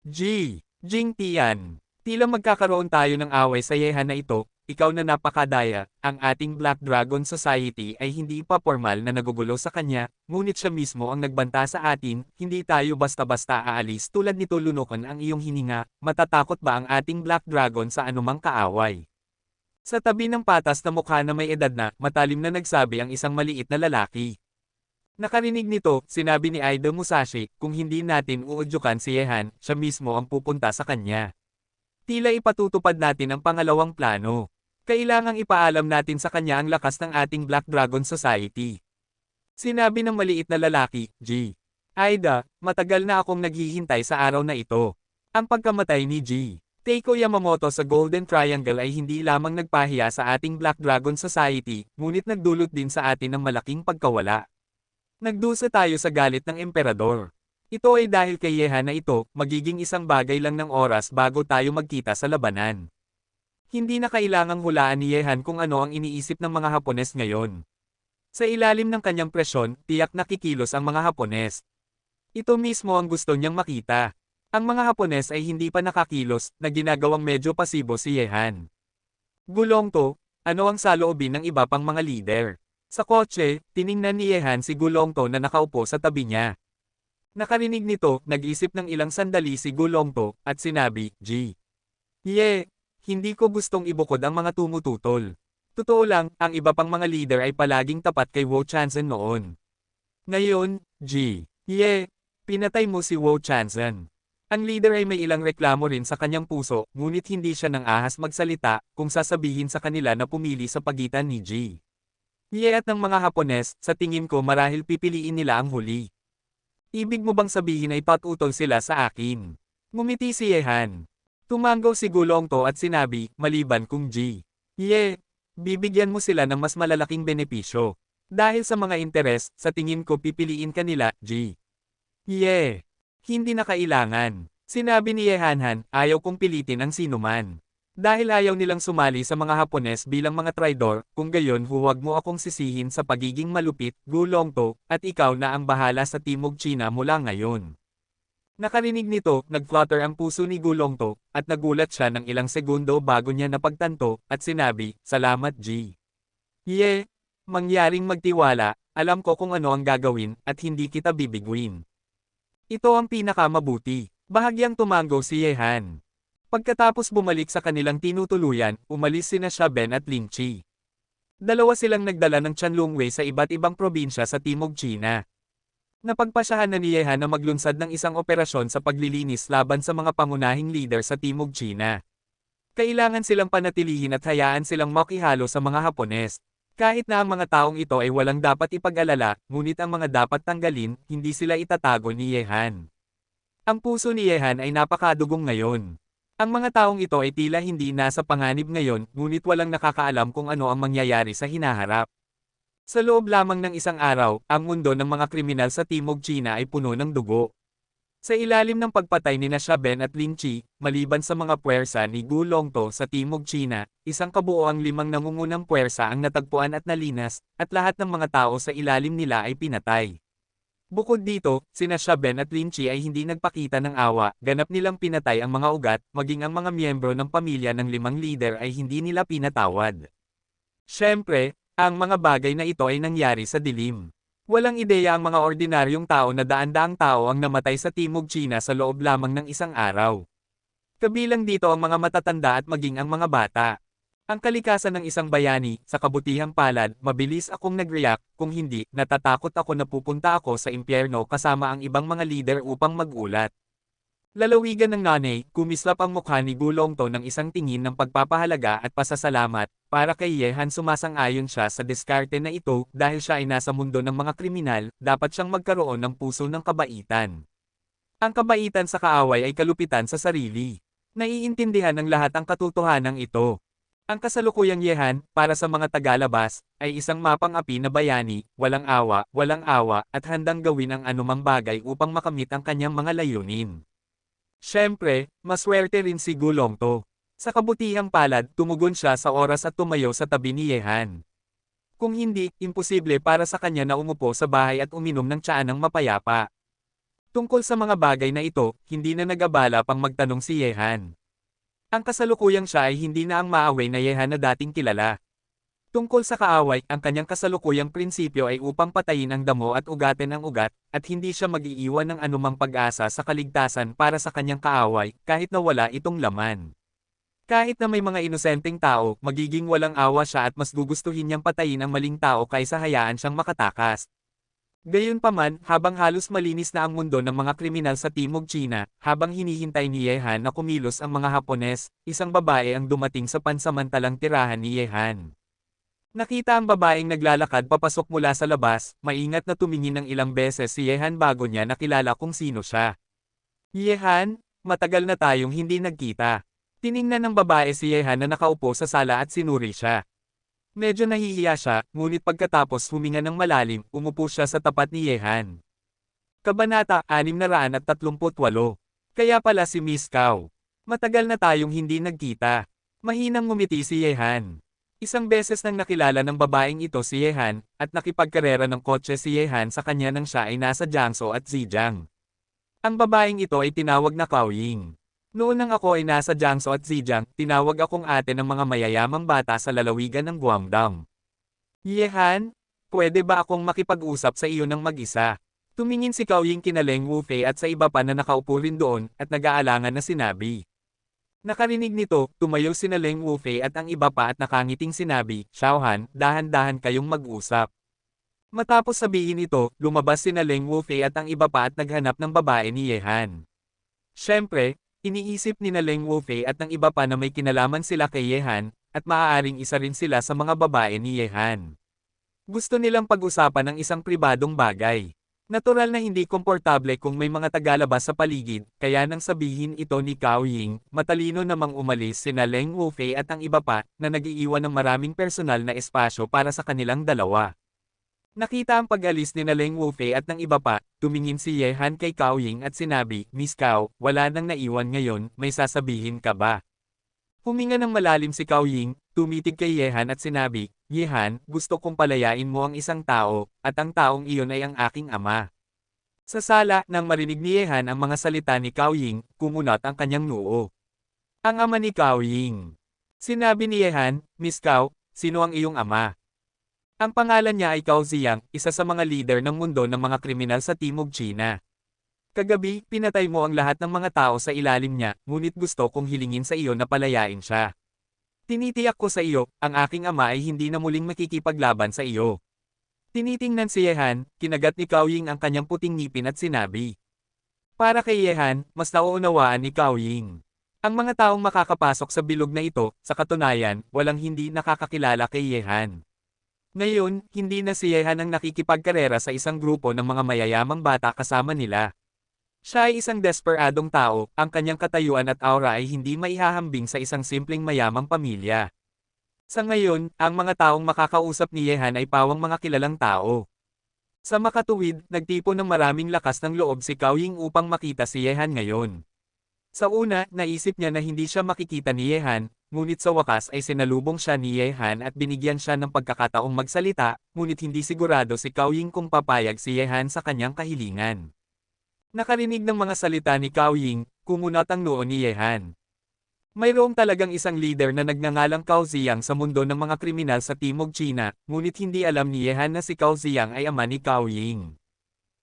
Jing Tian. Tila magkakaroon tayo ng away sa Yehan na ito, ikaw na napakadaya, ang ating Black Dragon Society ay hindi pa formal na nagugulo sa kanya, ngunit siya mismo ang nagbanta sa atin, hindi tayo basta-basta aalis tulad nito lunukan ang iyong hininga, matatakot ba ang ating Black Dragon sa anumang kaaway? Sa tabi ng patas na mukha na may edad na, matalim na nagsabi ang isang maliit na lalaki. Nakarinig nito, sinabi ni Ida Musashi, kung hindi natin uudyukan si Yehan, siya mismo ang pupunta sa kanya. Tila ipatutupad natin ang pangalawang plano. Kailangang ipaalam natin sa kanya ang lakas ng ating Black Dragon Society. Sinabi ng maliit na lalaki, Ida, matagal na akong naghihintay sa araw na ito. Ang pagkamatay ni Teiko Yamamoto sa Golden Triangle ay hindi lamang nagpahiya sa ating Black Dragon Society, ngunit nagdulot din sa atin ng malaking pagkawala. Nagdusa tayo sa galit ng emperador. Ito ay dahil kay Yehan na ito, magiging isang bagay lang ng oras bago tayo magkita sa labanan. Hindi na kailangang hulaan ni Yehan kung ano ang iniisip ng mga Hapones ngayon. Sa ilalim ng kanyang presyon, tiyak nakikilos ang mga Hapones. Ito mismo ang gusto niyang makita. Ang mga Hapones ay hindi pa nakakilos, na ginagawang medyo pasibo si Yehan. Gulongto, ano ang saloobin ng iba pang mga leader? Sa kotse, tiningnan ni Yehan si Gulongto na nakaupo sa tabi niya. Nakarinig nito, nag-isip ng ilang sandali si Gulongto, at sinabi, hindi ko gustong ibukod ang mga tumututol. Totoo lang, ang iba pang mga leader ay palaging tapat kay Wu Chanzhen noon. Ngayon, pinatay mo si Wu Chanzhen. Ang leader ay may ilang reklamo rin sa kanyang puso, ngunit hindi siya nang ahas magsalita, kung sasabihin sa kanila na pumili sa pagitan ni at ng mga Hapones, sa tingin ko marahil pipiliin nila ang huli. Ibig mo bang sabihin ay patutol sila sa akin? Ngumiti si Yehan. Tumanggaw si Gulongto at sinabi, maliban kung bibigyan mo sila ng mas malalaking benepisyo. Dahil sa mga interes, sa tingin ko pipiliin kanila, hindi na kailangan. Sinabi ni Yehanhan, ayaw kong pilitin ang sinuman. Dahil ayaw nilang sumali sa mga Hapones bilang mga traidor, kung gayon huwag mo akong sisihin sa pagiging malupit, Gulongto, at ikaw na ang bahala sa Timog China mula ngayon. Nakarinig nito, nag-flutter ang puso ni Gulongto, at nagulat siya ng ilang segundo bago niya napagtanto, at sinabi, salamat mangyaring magtiwala, alam ko kung ano ang gagawin, at hindi kita bibiguin. Ito ang pinakamabuti. Bahagyang tumanggo si Yehan. Pagkatapos bumalik sa kanilang tinutuluyan, umalis sina Shaben at Lingchi. Dalawa silang nagdala ng Tianlongwei sa iba't ibang probinsya sa Timog China. Napagpasyahan na ni Yehan na maglunsad ng isang operasyon sa paglilinis laban sa mga pangunahing leader sa Timog China. Kailangan silang panatilihin at hayaan silang makihalo sa mga Hapones. Kahit na ang mga taong ito ay walang dapat ipag-alala, ngunit ang mga dapat tanggalin, hindi sila itatago ni Yehan. Ang puso ni Yehan ay napakadugong ngayon. Ang mga taong ito ay tila hindi nasa panganib ngayon, ngunit walang nakakaalam kung ano ang mangyayari sa hinaharap. Sa loob lamang ng isang araw, ang mundo ng mga kriminal sa Timog China ay puno ng dugo. Sa ilalim ng pagpatay ni Shaben at Lingchi, maliban sa mga puwersa ni Gulongto sa Timog China, isang kabuoang 5 nangungunang puwersa ang natagpuan at nalinas, at lahat ng mga tao sa ilalim nila ay pinatay. Bukod dito, sina Shaben at Lin Chi ay hindi nagpakita ng awa, ganap nilang pinatay ang mga ugat, maging ang mga miyembro ng pamilya ng 5 leader ay hindi nila pinatawad. Siyempre, ang mga bagay na ito ay nangyari sa dilim. Walang ideya ang mga ordinaryong tao na daan-daang tao ang namatay sa Timog China sa loob lamang ng isang araw. Kabilang dito ang mga matatanda at maging ang mga bata. Ang kalikasan ng isang bayani, sa kabutihang palad, mabilis akong nag-react, kung hindi, natatakot ako na pupunta ako sa impyerno kasama ang ibang mga leader upang magulat. Lalawigan ng nanay, kumislap ang mukha ni Gulongto ng isang tingin ng pagpapahalaga at pasasalamat, para kay Yehan sumasang-ayon siya sa diskarte na ito dahil siya ay nasa mundo ng mga kriminal, dapat siyang magkaroon ng puso ng kabaitan. Ang kabaitan sa kaaway ay kalupitan sa sarili. Naiintindihan ng lahat ang katotohanan ito. Ang kasalukuyang Yehan, para sa mga tagalabas, ay isang mapang-api na bayani, walang awa, at handang gawin ang anumang bagay upang makamit ang kanyang mga layunin. Siyempre, maswerte rin si Gulongto. Sa kabutihang palad, tumugon siya sa oras at tumayo sa tabi ni Yehan. Kung hindi, imposible para sa kanya na umupo sa bahay at uminom ng tsaanang mapayapa. Tungkol sa mga bagay na ito, hindi na nag-abala pang magtanong si Yehan. Ang kasalukuyang siya ay hindi na ang maaway na Yehan na dating kilala. Tungkol sa kaaway, ang kanyang kasalukuyang prinsipyo ay upang patayin ang damo at ugatin ang ugat, at hindi siya mag-iiwan ng anumang pag-asa sa kaligtasan para sa kanyang kaaway, kahit na wala itong laman. Kahit na may mga inosenteng tao, magiging walang awa siya at mas gugustuhin niyang patayin ang maling tao kaysa hayaan siyang makatakas. Gayunpaman, habang halos malinis na ang mundo ng mga kriminal sa Timog China, habang hinihintay ni Yehan na kumilos ang mga Hapones, isang babae ang dumating sa pansamantalang tirahan ni Yehan. Nakita ang babaeng naglalakad papasok mula sa labas, maingat na tumingin ng ilang beses si Yehan bago niya nakilala kung sino siya. Yehan, matagal na tayong hindi nagkita. Tiningnan ng babae si Yehan na nakaupo sa sala at sinuri siya. Medyo nahihiya siya, ngunit pagkatapos huminga ng malalim, umupo siya sa tapat ni Yehan. Kabanata 638. Kaya pala si Miss Cow. Matagal na tayong hindi nagkita. Mahinang ngumiti si Yehan. Isang beses nang nakilala ng babaeng ito si Yehan, at nakipagkarera ng kotse si Yehan sa kanya nang siya ay nasa Jiangsu at Zhejiang. Ang babaeng ito ay tinawag na Cao Ying. Noon nang ako ay nasa Jiangsu at Zhejiang, tinawag akong ate ng mga mayayamang bata sa lalawigan ng Guangdong. Yehan, pwede ba akong makipag-usap sa iyo ng mag-isa? Tumingin si Cao Ying kina Leng Wufei at sa iba pa na nakaupo rin doon, at nag-aalangan na sinabi. Nakarinig nito, tumayo sina Leng Wufei at ang iba pa at nakangiting sinabi, Xiaohan, dahan-dahan kayong mag-usap. Matapos sabihin ito, lumabas sina Leng Wufei at ang iba pa at naghanap ng babae ni Yehan. Siyempre, iniisip ni na Leng Wufei at ng iba pa na may kinalaman sila kay Yehan, at maaaring isa rin sila sa mga babae ni Yehan. Gusto nilang pag-usapan ng isang pribadong bagay. Natural na hindi komportable kung may mga tagalabas sa paligid, kaya nang sabihin ito ni Cao Ying, matalino namang umalis sina Leng Wufei at ang iba pa, na nag-iiwan ng maraming personal na espasyo para sa kanilang dalawa. Nakita ang pag-alis ni na Leng Wufei at ng iba pa, tumingin si Yehan kay Cao Ying at sinabi, Miss Cao, wala nang naiwan ngayon, may sasabihin ka ba? Huminga ng malalim si Cao Ying, tumitig kay Yehan at sinabi, Yehan, gusto kong palayain mo ang isang tao, at ang taong iyon ay ang aking ama. Sa sala, nang marinig ni Yehan ang mga salita ni Cao Ying, kumunat ang kanyang noo. Ang ama ni Cao Ying. Sinabi ni Yehan, Miss Cao, sino ang iyong ama? Ang pangalan niya ay Cao Ziyang, isa sa mga leader ng mundo ng mga kriminal sa Timog China. Kagabi, pinatay mo ang lahat ng mga tao sa ilalim niya, ngunit gusto kong hilingin sa iyo na palayain siya. Tinitiyak ko sa iyo, ang aking ama ay hindi na muling makikipaglaban sa iyo. Tinitingnan si Yehan, kinagat ni Cao Ying ang kanyang puting ngipin at sinabi. Para kay Yehan, mas nauunawaan ni Cao Ying. Ang mga taong makakapasok sa bilog na ito, sa katunayan, walang hindi nakakakilala kay Yehan. Ngayon, hindi na si Yehan ang nakikipagkarera sa isang grupo ng mga mayayamang bata kasama nila. Siya ay isang desperadong tao, ang kanyang katayuan at aura ay hindi maihahambing sa isang simpleng mayamang pamilya. Sa ngayon, ang mga taong makakausap ni Yehan ay pawang mga kilalang tao. Sa makatuwid, nagtipon ng maraming lakas ng loob si Cao Ying upang makita si Yehan ngayon. Sa una, naisip niya na hindi siya makikita ni Yehan, ngunit sa wakas ay sinalubong siya ni Yehan at binigyan siya ng pagkakataong magsalita, ngunit hindi sigurado si Cao Ying kung papayag si Yehan sa kanyang kahilingan. Nakarinig ng mga salita ni Cao Ying, kumunat ang noo ni Yehan. Mayroong talagang isang leader na nagngangalang Cao Ziyang sa mundo ng mga kriminal sa Timog China, ngunit hindi alam ni Yehan na si Cao Ziyang ay ama ni Cao Ying.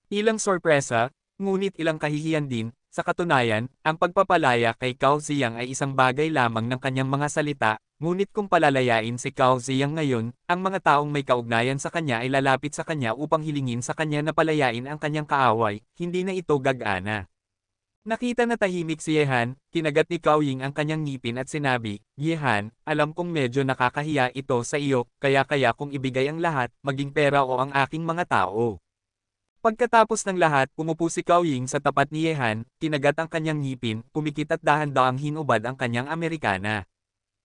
Ilang sorpresa, ngunit ilang kahihiyan din. Sa katunayan, ang pagpapalaya kay Cao Ziyang ay isang bagay lamang ng kanyang mga salita, ngunit kung palalayain si Cao Ziyang ngayon, ang mga taong may kaugnayan sa kanya ay lalapit sa kanya upang hilingin sa kanya na palayain ang kanyang kaaway, hindi na ito gagana. Nakita na tahimik si Yehan, kinagat ni Cao Ying ang kanyang ngipin at sinabi, Yehan, alam kong medyo nakakahiya ito sa iyo, kaya kong ibigay ang lahat, maging pera o ang aking mga tao. Pagkatapos ng lahat, umupo si Cao Ying sa tapat ni Yehan, kinagat ang kanyang ngipin, pumikit at dahan-dahang hinubad ang kanyang Amerikana.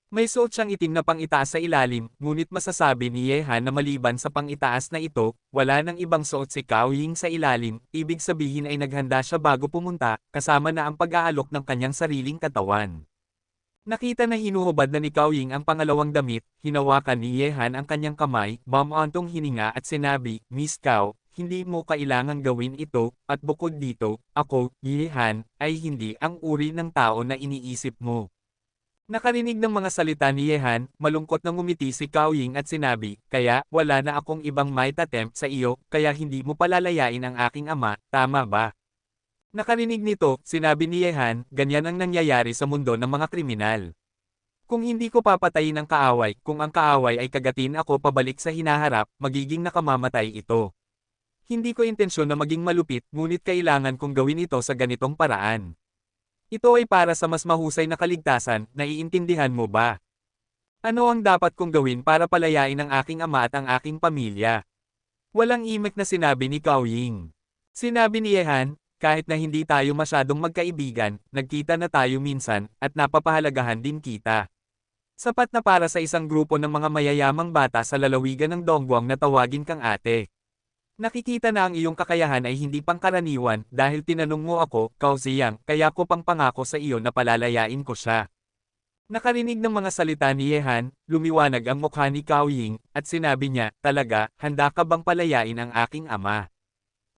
May suot siyang itim na pang-itaas sa ilalim, ngunit masasabi ni Yehan na maliban sa pang-itaas na ito, wala nang ibang suot si Cao Ying sa ilalim, ibig sabihin ay naghanda siya bago pumunta, kasama na ang pag-aalok ng kanyang sariling katawan. Nakita na hinuhubad na ni Cao Ying ang pangalawang damit, hinawakan ni Yehan ang kanyang kamay, bumuantong hininga at sinabi, Miss Cao, hindi mo kailangang gawin ito, at bukod dito, ako, Yehan, ay hindi ang uri ng tao na iniisip mo. Nakarinig ng mga salita ni Yehan, malungkot na ngumiti si Cao Ying at sinabi, kaya, wala na akong ibang might attempt sa iyo, kaya hindi mo palalayain ang aking ama, tama ba? Nakarinig nito, sinabi ni Yehan, ganyan ang nangyayari sa mundo ng mga kriminal. Kung hindi ko papatayin ang kaaway, kung ang kaaway ay kagatin ako pabalik sa hinaharap, magiging nakamamatay ito. Hindi ko intensyon na maging malupit, ngunit kailangan kong gawin ito sa ganitong paraan. Ito ay para sa mas mahusay na kaligtasan, naiintindihan mo ba? Ano ang dapat kong gawin para palayain ang aking ama at ang aking pamilya? Walang imik na sinabi ni Cao Ying. Sinabi ni Yehan, kahit na hindi tayo masyadong magkaibigan, nagkita na tayo minsan, at napapahalagahan din kita. Sapat na para sa isang grupo ng mga mayayamang bata sa lalawigan ng Dongguan na tawagin kang ate. Nakikita na ang iyong kakayahan ay hindi pangkaraniwan dahil tinanong mo ako, Cao Ziyang, kaya ko pang pangako sa iyo na palalayain ko siya. Nakarinig ng mga salita ni Yehan, lumiwanag ang mukha ni Cao Ying, at sinabi niya, talaga, handa ka bang palayain ang aking ama?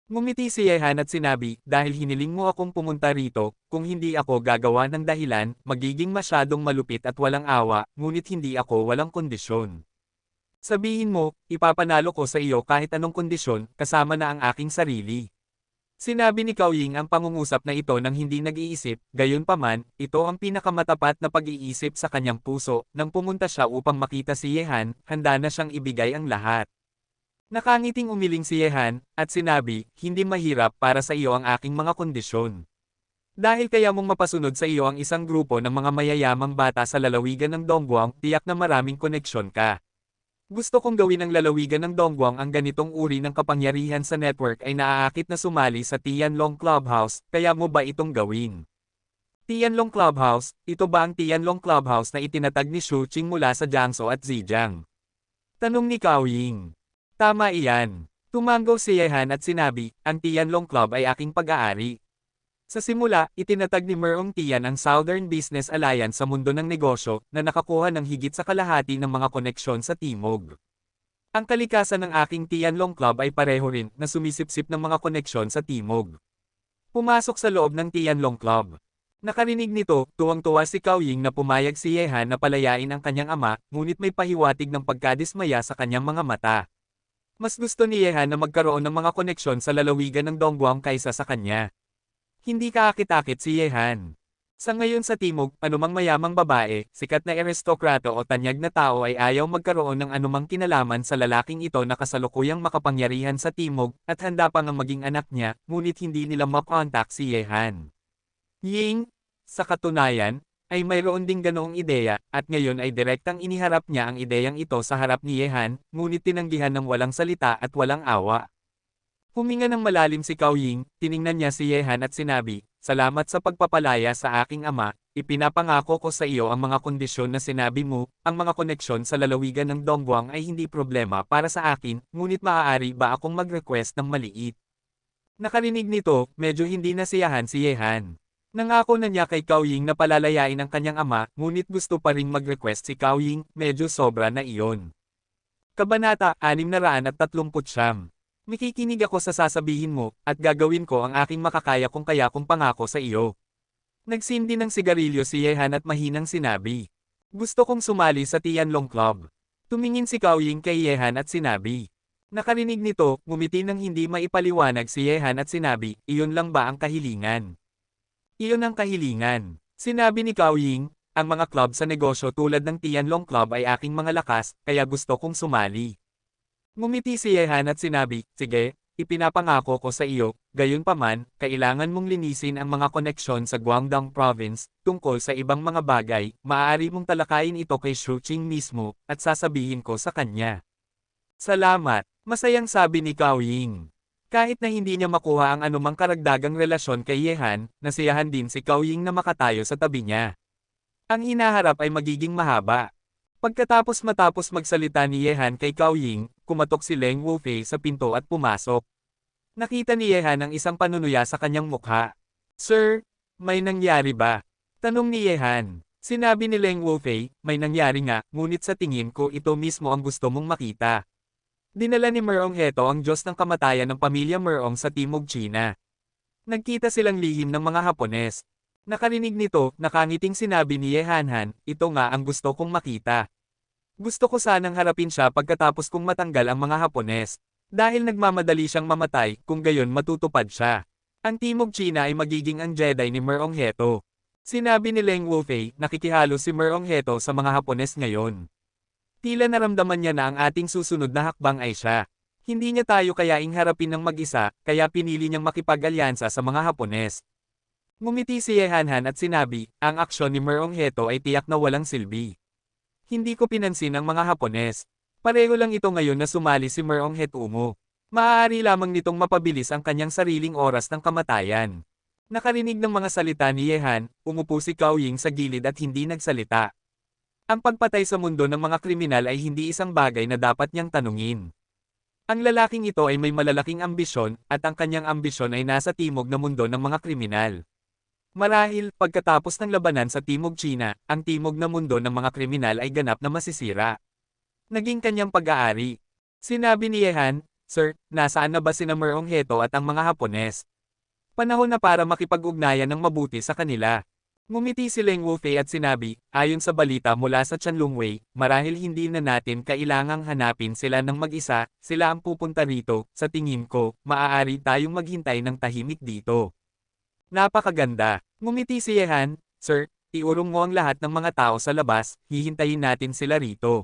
Ngumiti si Yehan at sinabi, dahil hiniling mo akong pumunta rito, kung hindi ako gagawa ng dahilan, magiging masyadong malupit at walang awa, ngunit hindi ako walang kondisyon. Sabihin mo, ipapanalo ko sa iyo kahit anong kondisyon, kasama na ang aking sarili. Sinabi ni Cao Ying ang pangungusap na ito nang hindi nag-iisip, gayunpaman, ito ang pinakamatapat na pag-iisip sa kanyang puso, nang pumunta siya upang makita si Yehan, handa na siyang ibigay ang lahat. Nakangiting umiling si Yehan, at sinabi, hindi mahirap para sa iyo ang aking mga kondisyon. Dahil kaya mong mapasunod sa iyo ang isang grupo ng mga mayayamang bata sa lalawigan ng Dongguan, tiyak na maraming koneksyon ka. Gusto kong gawin ang lalawigan ng Dongguan ang ganitong uri ng kapangyarihan sa network ay naaakit na sumali sa Tianlong Clubhouse, kaya mo ba itong gawin? Tianlong Clubhouse, ito ba ang Tianlong Clubhouse na itinatag ni Xu Qing mula sa Jiangsu at Zhejiang? Tanong ni Cao Ying. Tama iyan. Tumango si Yehan at sinabi, ang Tianlong Club ay aking pag-aari. Sa simula, itinatag ni Merong Tian ang Southern Business Alliance sa mundo ng negosyo na nakakuha ng higit sa kalahati ng mga koneksyon sa Timog. Ang kalikasan ng aking Tianlong Club ay pareho rin na sumisipsip ng mga koneksyon sa Timog. Pumasok sa loob ng Tianlong Club. Nakarinig nito, tuwang-tuwa si Cao Ying na pumayag si Yehan na palayain ang kanyang ama, ngunit may pahiwatig ng pagkadismaya sa kanyang mga mata. Mas gusto ni Yehan na magkaroon ng mga koneksyon sa lalawigan ng Dongguan kaysa sa kanya. Hindi kaakit-akit si Yehan. Sa ngayon sa Timog, anumang mayamang babae, sikat na aristokrato o tanyag na tao ay ayaw magkaroon ng anumang kinalaman sa lalaking ito na kasalukuyang makapangyarihan sa Timog, at handa pa ngang maging anak niya, ngunit hindi nila makontak si Yehan. Ying, sa katunayan, ay mayroon ding ganoong ideya, at ngayon ay direktang iniharap niya ang ideyang ito sa harap ni Yehan, ngunit tinanggihan ng walang salita at walang awa. Huminga ng malalim si Cao Ying, tiningnan niya si Yehan at sinabi, salamat sa pagpapalaya sa aking ama, ipinapangako ko sa iyo ang mga kondisyon na sinabi mo, ang mga koneksyon sa lalawigan ng Dongguan ay hindi problema para sa akin, ngunit maaari ba akong mag-request ng maliit? Nakarinig nito, medyo hindi nasiyahan si Yehan. Nangako na niya kay Cao Ying na palalayain ang kanyang ama, ngunit gusto pa ring mag-request si Cao Ying, medyo sobra na iyon. Kabanata 639. Makikinig ako sa sasabihin mo, at gagawin ko ang aking makakaya kung kaya kong pangako sa iyo. Nagsindi ng sigarilyo si Yehan at mahinang sinabi. Gusto kong sumali sa Tianlong Club. Tumingin si Cao Ying kay Yehan at sinabi. Nakarinig nito, ngumiti nang hindi maipaliwanag si Yehan at sinabi, iyon lang ba ang kahilingan? Iyon ang kahilingan. Sinabi ni Cao Ying, ang mga club sa negosyo tulad ng Tianlong Club ay aking mga lakas, kaya gusto kong sumali. Ngumiti si Yehan at sinabi, sige, ipinapangako ko sa iyo, gayunpaman, kailangan mong linisin ang mga koneksyon sa Guangdong Province, tungkol sa ibang mga bagay, maaari mong talakayin ito kay Shu Qing mismo, at sasabihin ko sa kanya. Salamat, masayang sabi ni Cao Ying. Kahit na hindi niya makuha ang anumang karagdagang relasyon kay Yehan, nasiyahan din si Cao Ying na makatayo sa tabi niya. Ang hinaharap ay magiging mahaba. Matapos magsalita ni Yehan kay Cao Ying, kumatok si Leng Wufei sa pinto at pumasok. Nakita ni Yehan ang isang panunuya sa kanyang mukha. Sir, may nangyari ba? Tanong ni Yehan. Sinabi ni Leng Wufei, may nangyari nga, ngunit sa tingin ko ito mismo ang gusto mong makita. Dinala ni Merong Heto ang Diyos ng kamatayan ng pamilya Merong sa Timog China. Nagkita silang lihim ng mga Hapones. Nakarinig nito, nakangiting sinabi ni Yehanhan, ito nga ang gusto kong makita. Gusto ko sanang harapin siya pagkatapos kong matanggal ang mga Hapones. Dahil nagmamadali siyang mamatay, kung gayon matutupad siya. Ang Timog China ay magiging ang Jedi ni Merong Heto. Sinabi ni Leng Wufei, nakikihalo si Merong Heto sa mga Hapones ngayon. Tila naramdaman niya na ang ating susunod na hakbang ay siya. Hindi niya tayo kayaing harapin ng mag-isa, kaya pinili niyang makipag-alyansa sa mga Hapones. Ngumiti si Yehanhan at sinabi, ang aksyon ni Merong Heto ay tiyak na walang silbi. Hindi ko pinansin ang mga Hapones. Pareho lang ito ngayon na sumali si Merong Hetumo. Maaari lamang nitong mapabilis ang kanyang sariling oras ng kamatayan. Nakarinig ng mga salita ni Yehan, umupo si Cao Ying sa gilid at hindi nagsalita. Ang pagpatay sa mundo ng mga kriminal ay hindi isang bagay na dapat niyang tanungin. Ang lalaking ito ay may malalaking ambisyon, at ang kanyang ambisyon ay nasa timog na mundo ng mga kriminal. Marahil, pagkatapos ng labanan sa Timog China, ang timog na mundo ng mga kriminal ay ganap na masisira. Naging kanyang pag-aari. Sinabi ni Yehan, Sir, nasaan na ba sina Merong Heto at ang mga Hapones? Panahon na para makipag-ugnayan ng mabuti sa kanila. Ngumiti si Leng Wufei at sinabi, ayon sa balita mula sa Chanlungwei, marahil hindi na natin kailangang hanapin sila ng mag-isa, sila ang pupunta rito, sa tingin ko, maaari tayong maghintay ng tahimik dito. Napakaganda. Ngumiti si Yehan, Sir, iurong mo ang lahat ng mga tao sa labas, hihintayin natin sila rito.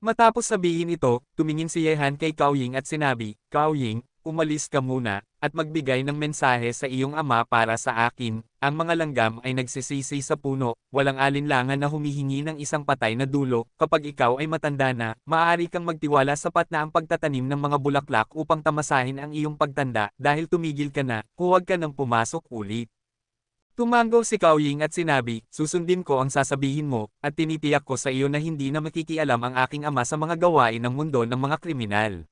Matapos sabihin ito, tumingin si Yehan kay Cao Ying at sinabi, Cao Ying, umalis ka muna, at magbigay ng mensahe sa iyong ama para sa akin, ang mga langgam ay nagsisisi sa puno, walang alinlangan na humihingi ng isang patay na dulo, kapag ikaw ay matanda na, maaari kang magtiwala sapat na ang pagtatanim ng mga bulaklak upang tamasahin ang iyong pagtanda, dahil tumigil ka na, huwag ka nang pumasok ulit. Tumango si Cao Ying at sinabi, susundin ko ang sasabihin mo, at tinitiyak ko sa iyo na hindi na makikialam ang aking ama sa mga gawain ng mundo ng mga kriminal.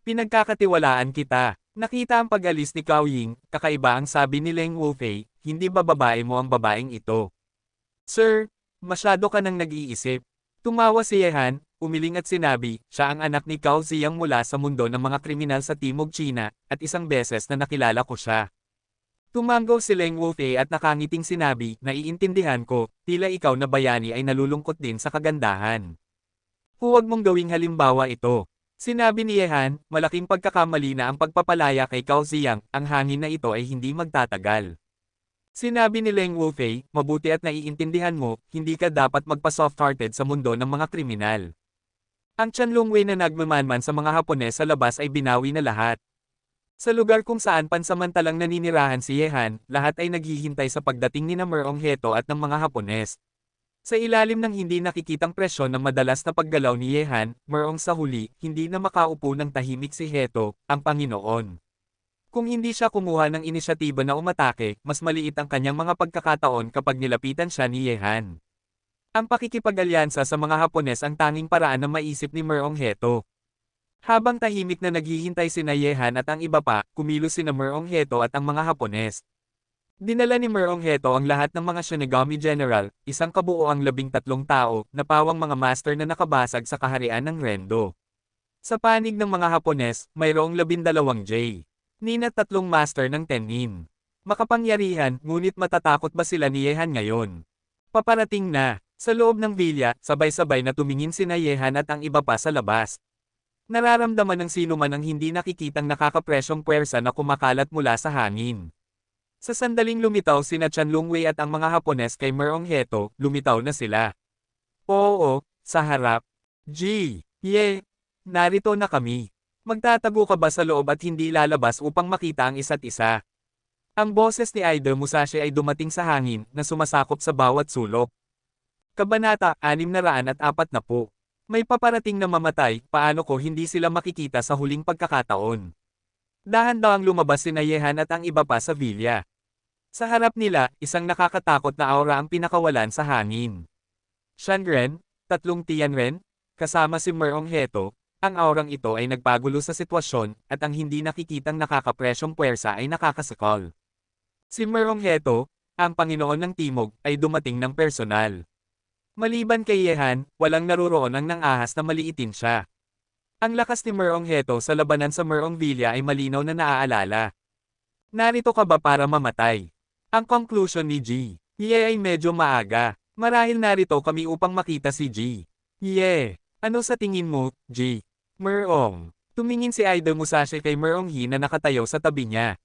Pinagkakatiwalaan kita. Nakita ang pag-alis ni Cao Ying, kakaiba ang sabi ni Leng Wufei, hindi ba babae mo ang babaeng ito? Sir, masyado ka nang nag-iisip. Tumawa si Yehan, umiling at sinabi, siya ang anak ni Cao Ziyang mula sa mundo ng mga kriminal sa Timog China, at isang beses na nakilala ko siya. Tumango si Leng Wufei at nakangiting sinabi, naiintindihan ko, tila ikaw na bayani ay nalulungkot din sa kagandahan. Huwag mong gawing halimbawa ito. Sinabi ni Yehan, malaking pagkakamali na ang pagpapalaya kay Cao Ziyang, ang hangin na ito ay hindi magtatagal. Sinabi ni Leng Wufei, mabuti at naiintindihan mo, hindi ka dapat magpa-soft-hearted sa mundo ng mga kriminal. Ang Chanlungwei na nagmamanman sa mga Hapones sa labas ay binawi na lahat. Sa lugar kung saan pansamantalang naninirahan si Yehan, lahat ay naghihintay sa pagdating ni Merong Heto at ng mga Hapones. Sa ilalim ng hindi nakikitang presyon ng madalas na paggalaw ni Yehan, Merong sa huli, hindi na makaupo ng tahimik si Heto, ang Panginoon. Kung hindi siya kumuha ng inisyatiba na umatake, mas maliit ang kanyang mga pagkakataon kapag nilapitan siya ni Yehan. Ang pakikipag-alyansa sa mga Hapones ang tanging paraan na maisip ni Merong Heto. Habang tahimik na naghihintay sina Yehan at ang iba pa, kumilos sina Merong Heto at ang mga Hapones. Dinala ni Merong Heto ang lahat ng mga Shinigami General, isang kabuoang 13 tao, na pawang mga master na nakabasag sa kaharian ng Rendo. Sa panig ng mga Hapones, mayroong 12 J. Nina 3 master ng Tennin. Makapangyarihan, ngunit matatakot ba sila ni Yehan ngayon? Paparating na. Sa loob ng villa, sabay-sabay na tumingin sina Yehan at ang iba pa sa labas. Nararamdaman ng sino man ang hindi nakikitang nakakapresyong puwersa na kumakalat mula sa hangin. Sa sandaling lumitaw sina Chan Lungwei at ang mga Hapones kay Merong Heto, lumitaw na sila. Oo, sa harap. G. Ye. Narito na kami. Magtatago ka ba sa loob at hindi lalabas upang makita ang isa't isa? Ang boses ni Aida Musashi ay dumating sa hangin na sumasakop sa bawat sulok. Kabanata 640. May paparating na mamatay, paano ko hindi sila makikita sa huling pagkakataon? Dahan-dahang lumabas sina Yehan at ang iba pa sa villa. Sa harap nila, isang nakakatakot na aura ang pinakawalan sa hangin. Shanren, 3 Tianren, kasama si Merong Heto, ang aurang ito ay nagpagulo sa sitwasyon, at ang hindi nakikitang nakakapresyong puwersa ay nakakasakal. Si Merong Heto, ang Panginoon ng Timog, ay dumating ng personal. Maliban kay Yehan, walang naruroon ang nang-ahas na maliitin siya. Ang lakas ni Merong Heto sa labanan sa Merong Villa ay malinaw na naaalala. Narito ka ba para mamatay? Ang conclusion ni G. Ye ay medyo maaga. Marahil narito kami upang makita si G. Ye. Ano sa tingin mo, G? Merong. Tumingin si Aida Musashi kay Merong Hee na nakatayo sa tabi niya.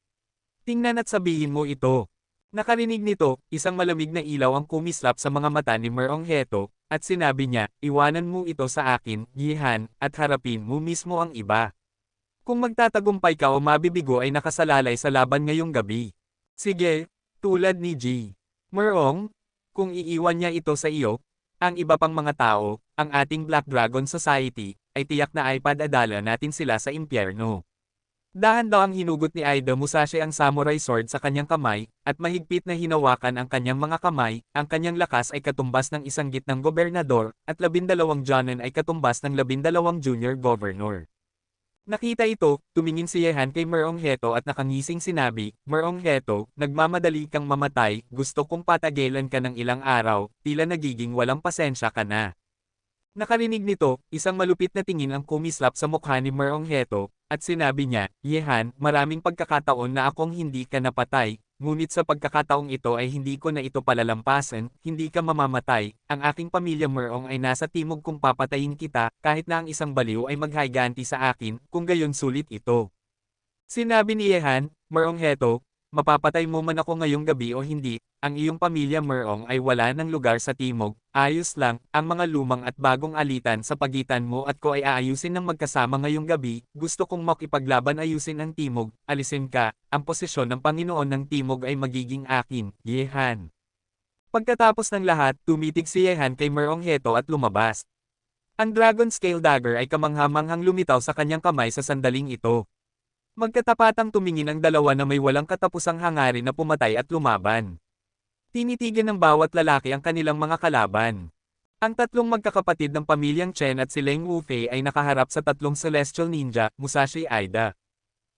Tingnan at sabihin mo ito. Nakarinig nito, isang malamig na ilaw ang kumislap sa mga mata ni Merong Heto, at sinabi niya, iwanan mo ito sa akin, Yehan, at harapin mo mismo ang iba. Kung magtatagumpay ka o mabibigo ay nakasalalay sa laban ngayong gabi. Sige. Tulad ni G. Merong, kung iiwan niya ito sa iyo, ang iba pang mga tao, ang ating Black Dragon Society, ay tiyak na ay padadala natin sila sa impyerno. Dahan-dahang hinugot ni Aida Musashi ang samurai sword sa kanyang kamay, at mahigpit na hinawakan ang kanyang mga kamay, ang kanyang lakas ay katumbas ng isang gitnang gobernador, at 12 jonin ay katumbas ng 12 junior governor. Nakita ito, tumingin si Yehan kay Merong Heto at nakangising sinabi, Merong Heto, nagmamadali kang mamatay, gusto kong patagilan ka ng ilang araw, tila nagiging walang pasensya ka na. Nakarinig nito, isang malupit na tingin ang kumislap sa mukha ni Merong Heto, at sinabi niya, Yehan, maraming pagkakataon na akong hindi ka napatay, ngunit sa pagkakataong ito ay hindi ko na ito palalampasan, hindi ka mamamatay, ang aking pamilya Merong ay nasa timog kung papatayin kita, kahit na ang isang baliw ay maghayganti sa akin, kung gayon sulit ito. Sinabi ni Yehan, Merong Heto, mapapatay mo man ako ngayong gabi o hindi, ang iyong pamilya Merong ay wala ng lugar sa timog, ayos lang, ang mga lumang at bagong alitan sa pagitan mo at ko ay aayusin ng magkasama ngayong gabi, gusto kong makipaglaban ayusin ang timog, alisin ka, ang posisyon ng Panginoon ng timog ay magiging akin, Yehan. Pagkatapos ng lahat, tumitig si Yehan kay Merong Heto at lumabas. Ang Dragon Scale Dagger ay kamangha-manghang lumitaw sa kanyang kamay sa sandaling ito. Magkatapatang tumingin ang dalawa na may walang katapusang hangarin na pumatay at lumaban. Tinitigan ng bawat lalaki ang kanilang mga kalaban. Ang tatlong magkakapatid ng pamilyang Chen at si Leng Wufei ay nakaharap sa tatlong Celestial Ninja, Musashi Aida.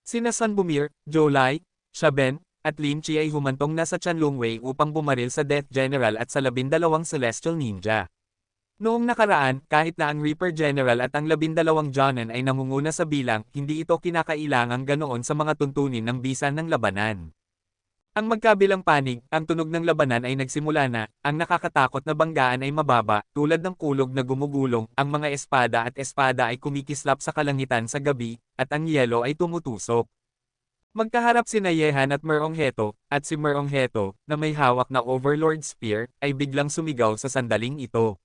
Sina Sun Bumir, Zhou Lai, Shaben, at Lin Chi ay humantong na sa Chan Lungwei upang bumaril sa Death General at sa 12 Celestial Ninja. Noong nakaraan, kahit na ang Reaper General at ang 12 Jonin ay nangunguna sa bilang, hindi ito kinakailangang ganoon sa mga tuntunin ng bisan ng labanan. Ang magkabilang panig, ang tunog ng labanan ay nagsimula na, ang nakakatakot na banggaan ay mababa, tulad ng kulog na gumugulong, ang mga espada ay kumikislap sa kalangitan sa gabi, at ang yelo ay tumutusok. Magkaharap sina Yehan at Merong Heto, at si Merong Heto, na may hawak na Overlord Spear, ay biglang sumigaw sa sandaling ito.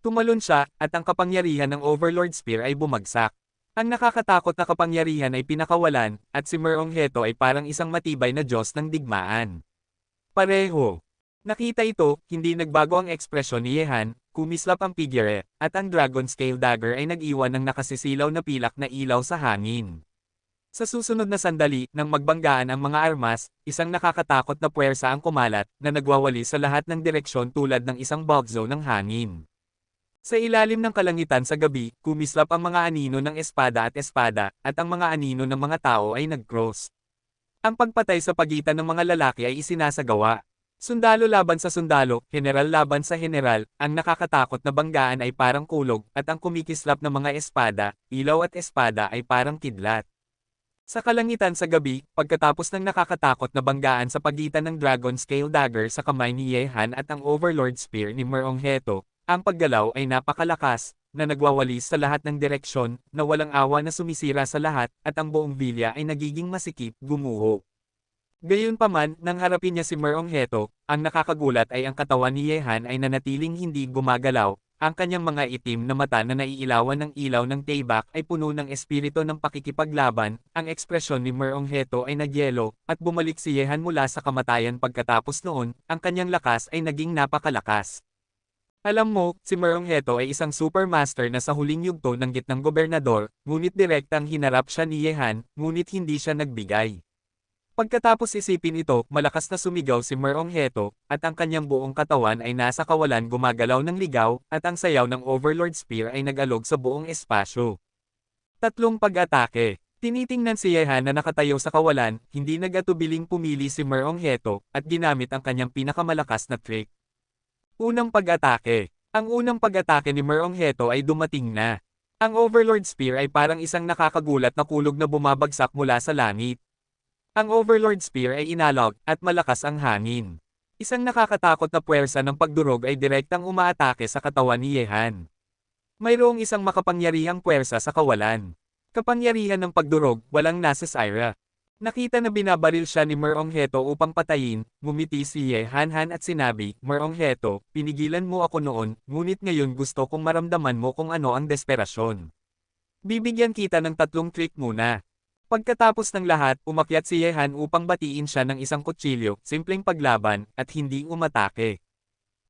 Tumalon siya, at ang kapangyarihan ng Overlord Spear ay bumagsak. Ang nakakatakot na kapangyarihan ay pinakawalan, at si Merong Heto ay parang isang matibay na Diyos ng digmaan. Pareho. Nakita ito, hindi nagbago ang ekspresyon ni Yehan, kumislap ang figure, at ang Dragon Scale Dagger ay nag-iwan ng nakasisilaw na pilak na ilaw sa hangin. Sa susunod na sandali, nang magbanggaan ang mga armas, isang nakakatakot na puwersa ang kumalat, na nagwawali sa lahat ng direksyon tulad ng isang bulk zone ng hangin. Sa ilalim ng kalangitan sa gabi, kumislap ang mga anino ng espada, at ang mga anino ng mga tao ay nag-cross. Ang pagpatay sa pagitan ng mga lalaki ay isinasagawa. Sundalo laban sa sundalo, general laban sa general, ang nakakatakot na banggaan ay parang kulog, at ang kumikislap na mga espada, ilaw at espada ay parang kidlat. Sa kalangitan sa gabi, pagkatapos ng nakakatakot na banggaan sa pagitan ng Dragon Scale Dagger sa kamay ni Yehan at ang Overlord Spear ni Merongheto, ang paggalaw ay napakalakas, na nagwawalis sa lahat ng direksyon, na walang awa na sumisira sa lahat, at ang buong vilya ay nagiging masikip, gumuho. Gayunpaman, nang harapin niya si Merongheto, ang nakakagulat ay ang katawan ni Yehan ay nanatiling hindi gumagalaw, ang kanyang mga itim na mata na naiilawan ng ilaw ng taybak ay puno ng espiritu ng pakikipaglaban, ang ekspresyon ni Merongheto ay nagyelo, at bumalik si Yehan mula sa kamatayan pagkatapos noon, ang kanyang lakas ay naging napakalakas. Alam mo, si Merongheto ay isang supermaster na sa huling yugto ng gitnang gobernador, ngunit direktang hinarap siya ni Yehan, ngunit hindi siya nagbigay. Pagkatapos isipin ito, malakas na sumigaw si Merongheto, at ang kanyang buong katawan ay nasa kawalan gumagalaw ng ligaw, at ang sayaw ng Overlord Spear ay nag-alog sa buong espasyo. Tatlong pag-atake. Tinitingnan si Yehan na nakatayo sa kawalan, hindi nag-atubiling pumili si Merongheto, at ginamit ang kanyang pinakamalakas na trick. Unang pag-atake. Ang unang pag-atake ni Merongheto ay dumating na. Ang Overlord Spear ay parang isang nakakagulat na kulog na bumabagsak mula sa langit. Ang Overlord Spear ay inalog, at malakas ang hangin. Isang nakakatakot na puwersa ng pagdurog ay direktang umaatake sa katawan ni Yehan. Mayroong isang makapangyarihang puwersa sa kawalan. Kapangyarihan ng pagdurog, walang nasa Syra. Nakita na binabaril siya ni Merongheto upang patayin, ngumiti si Yehan at sinabi, Merongheto, pinigilan mo ako noon, ngunit ngayon gusto kong maramdaman mo kung ano ang desperasyon. Bibigyan kita ng tatlong trick muna. Pagkatapos ng lahat, umakyat si Yehan upang batiin siya ng isang kutsilyo, simpleng paglaban, at hindi umatake.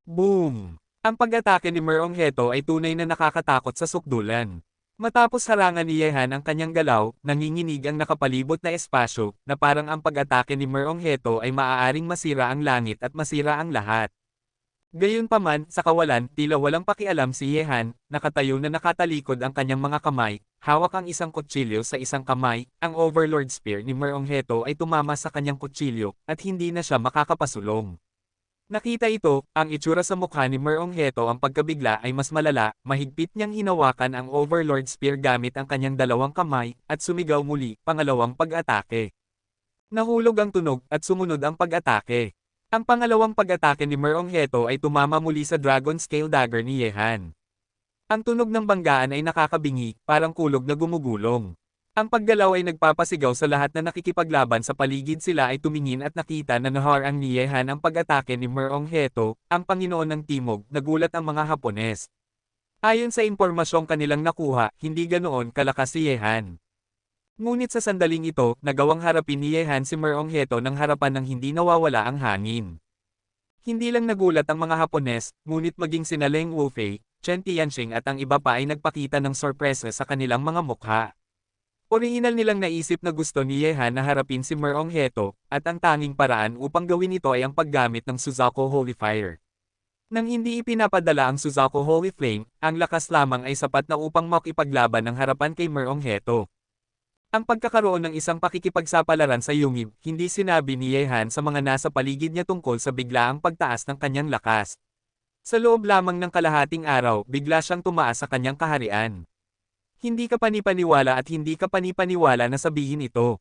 Boom! Ang pag-atake ni Merongheto ay tunay na nakakatakot sa sukdulan. Matapos harangan ni Yehan ang kanyang galaw, nanginginig ang nakapalibot na espasyo, na parang ang pag-atake ni Merongheto ay maaaring masira ang langit at masira ang lahat. Gayunpaman, sa kawalan, tila walang pakialam si Yehan, nakatayo na nakatalikod ang kanyang mga kamay, hawak ang isang kutsilyo sa isang kamay, ang Overlord Spear ni Merongheto ay tumama sa kanyang kutsilyo, at hindi na siya makakapasulong. Nakita ito, ang itsura sa mukha ni Merongheto ang pagkabigla ay mas malala, mahigpit niyang hinawakan ang Overlord Spear gamit ang kanyang dalawang kamay, at sumigaw muli, pangalawang pag-atake. Nahulog ang tunog, at sumunod ang pag-atake. Ang pangalawang pag-atake ni Merongheto ay tumama muli sa Dragon Scale Dagger ni Yehan. Ang tunog ng banggaan ay nakakabingi, parang kulog na gumugulong. Ang paggalaw ay nagpapasigaw sa lahat na nakikipaglaban sa paligid, sila ay tumingin at nakita na naharang ni Yehan ang pag-atake ni Merongheto, ang Panginoon ng Timog, nagulat ang mga Hapones. Ayon sa impormasyong kanilang nakuha, hindi ganoon kalakas si Yehan. Ngunit sa sandaling ito, nagawang harapin ni Yehan si Merongheto ng harapan ng hindi nawawala ang hangin. Hindi lang nagulat ang mga Hapones, ngunit maging sina Leng Wufei, Chen Tianxing at ang iba pa ay nagpakita ng sorpresa sa kanilang mga mukha. Orihinal nilang naisip na gusto ni Yehan na harapin si Merongheto, at ang tanging paraan upang gawin ito ay ang paggamit ng Suzaku Holy Fire. Nang hindi ipinapadala ang Suzaku Holy Flame, ang lakas lamang ay sapat na upang makipaglaban ng harapan kay Merongheto. Ang pagkakaroon ng isang pakikipagsapalaran sa yungib, hindi sinabi ni Yehan sa mga nasa paligid niya tungkol sa biglaang pagtaas ng kanyang lakas. Sa loob lamang ng kalahating araw, bigla siyang tumaas sa kanyang kaharian. Hindi ka panipaniwala at hindi ka panipaniwala na sabihin ito.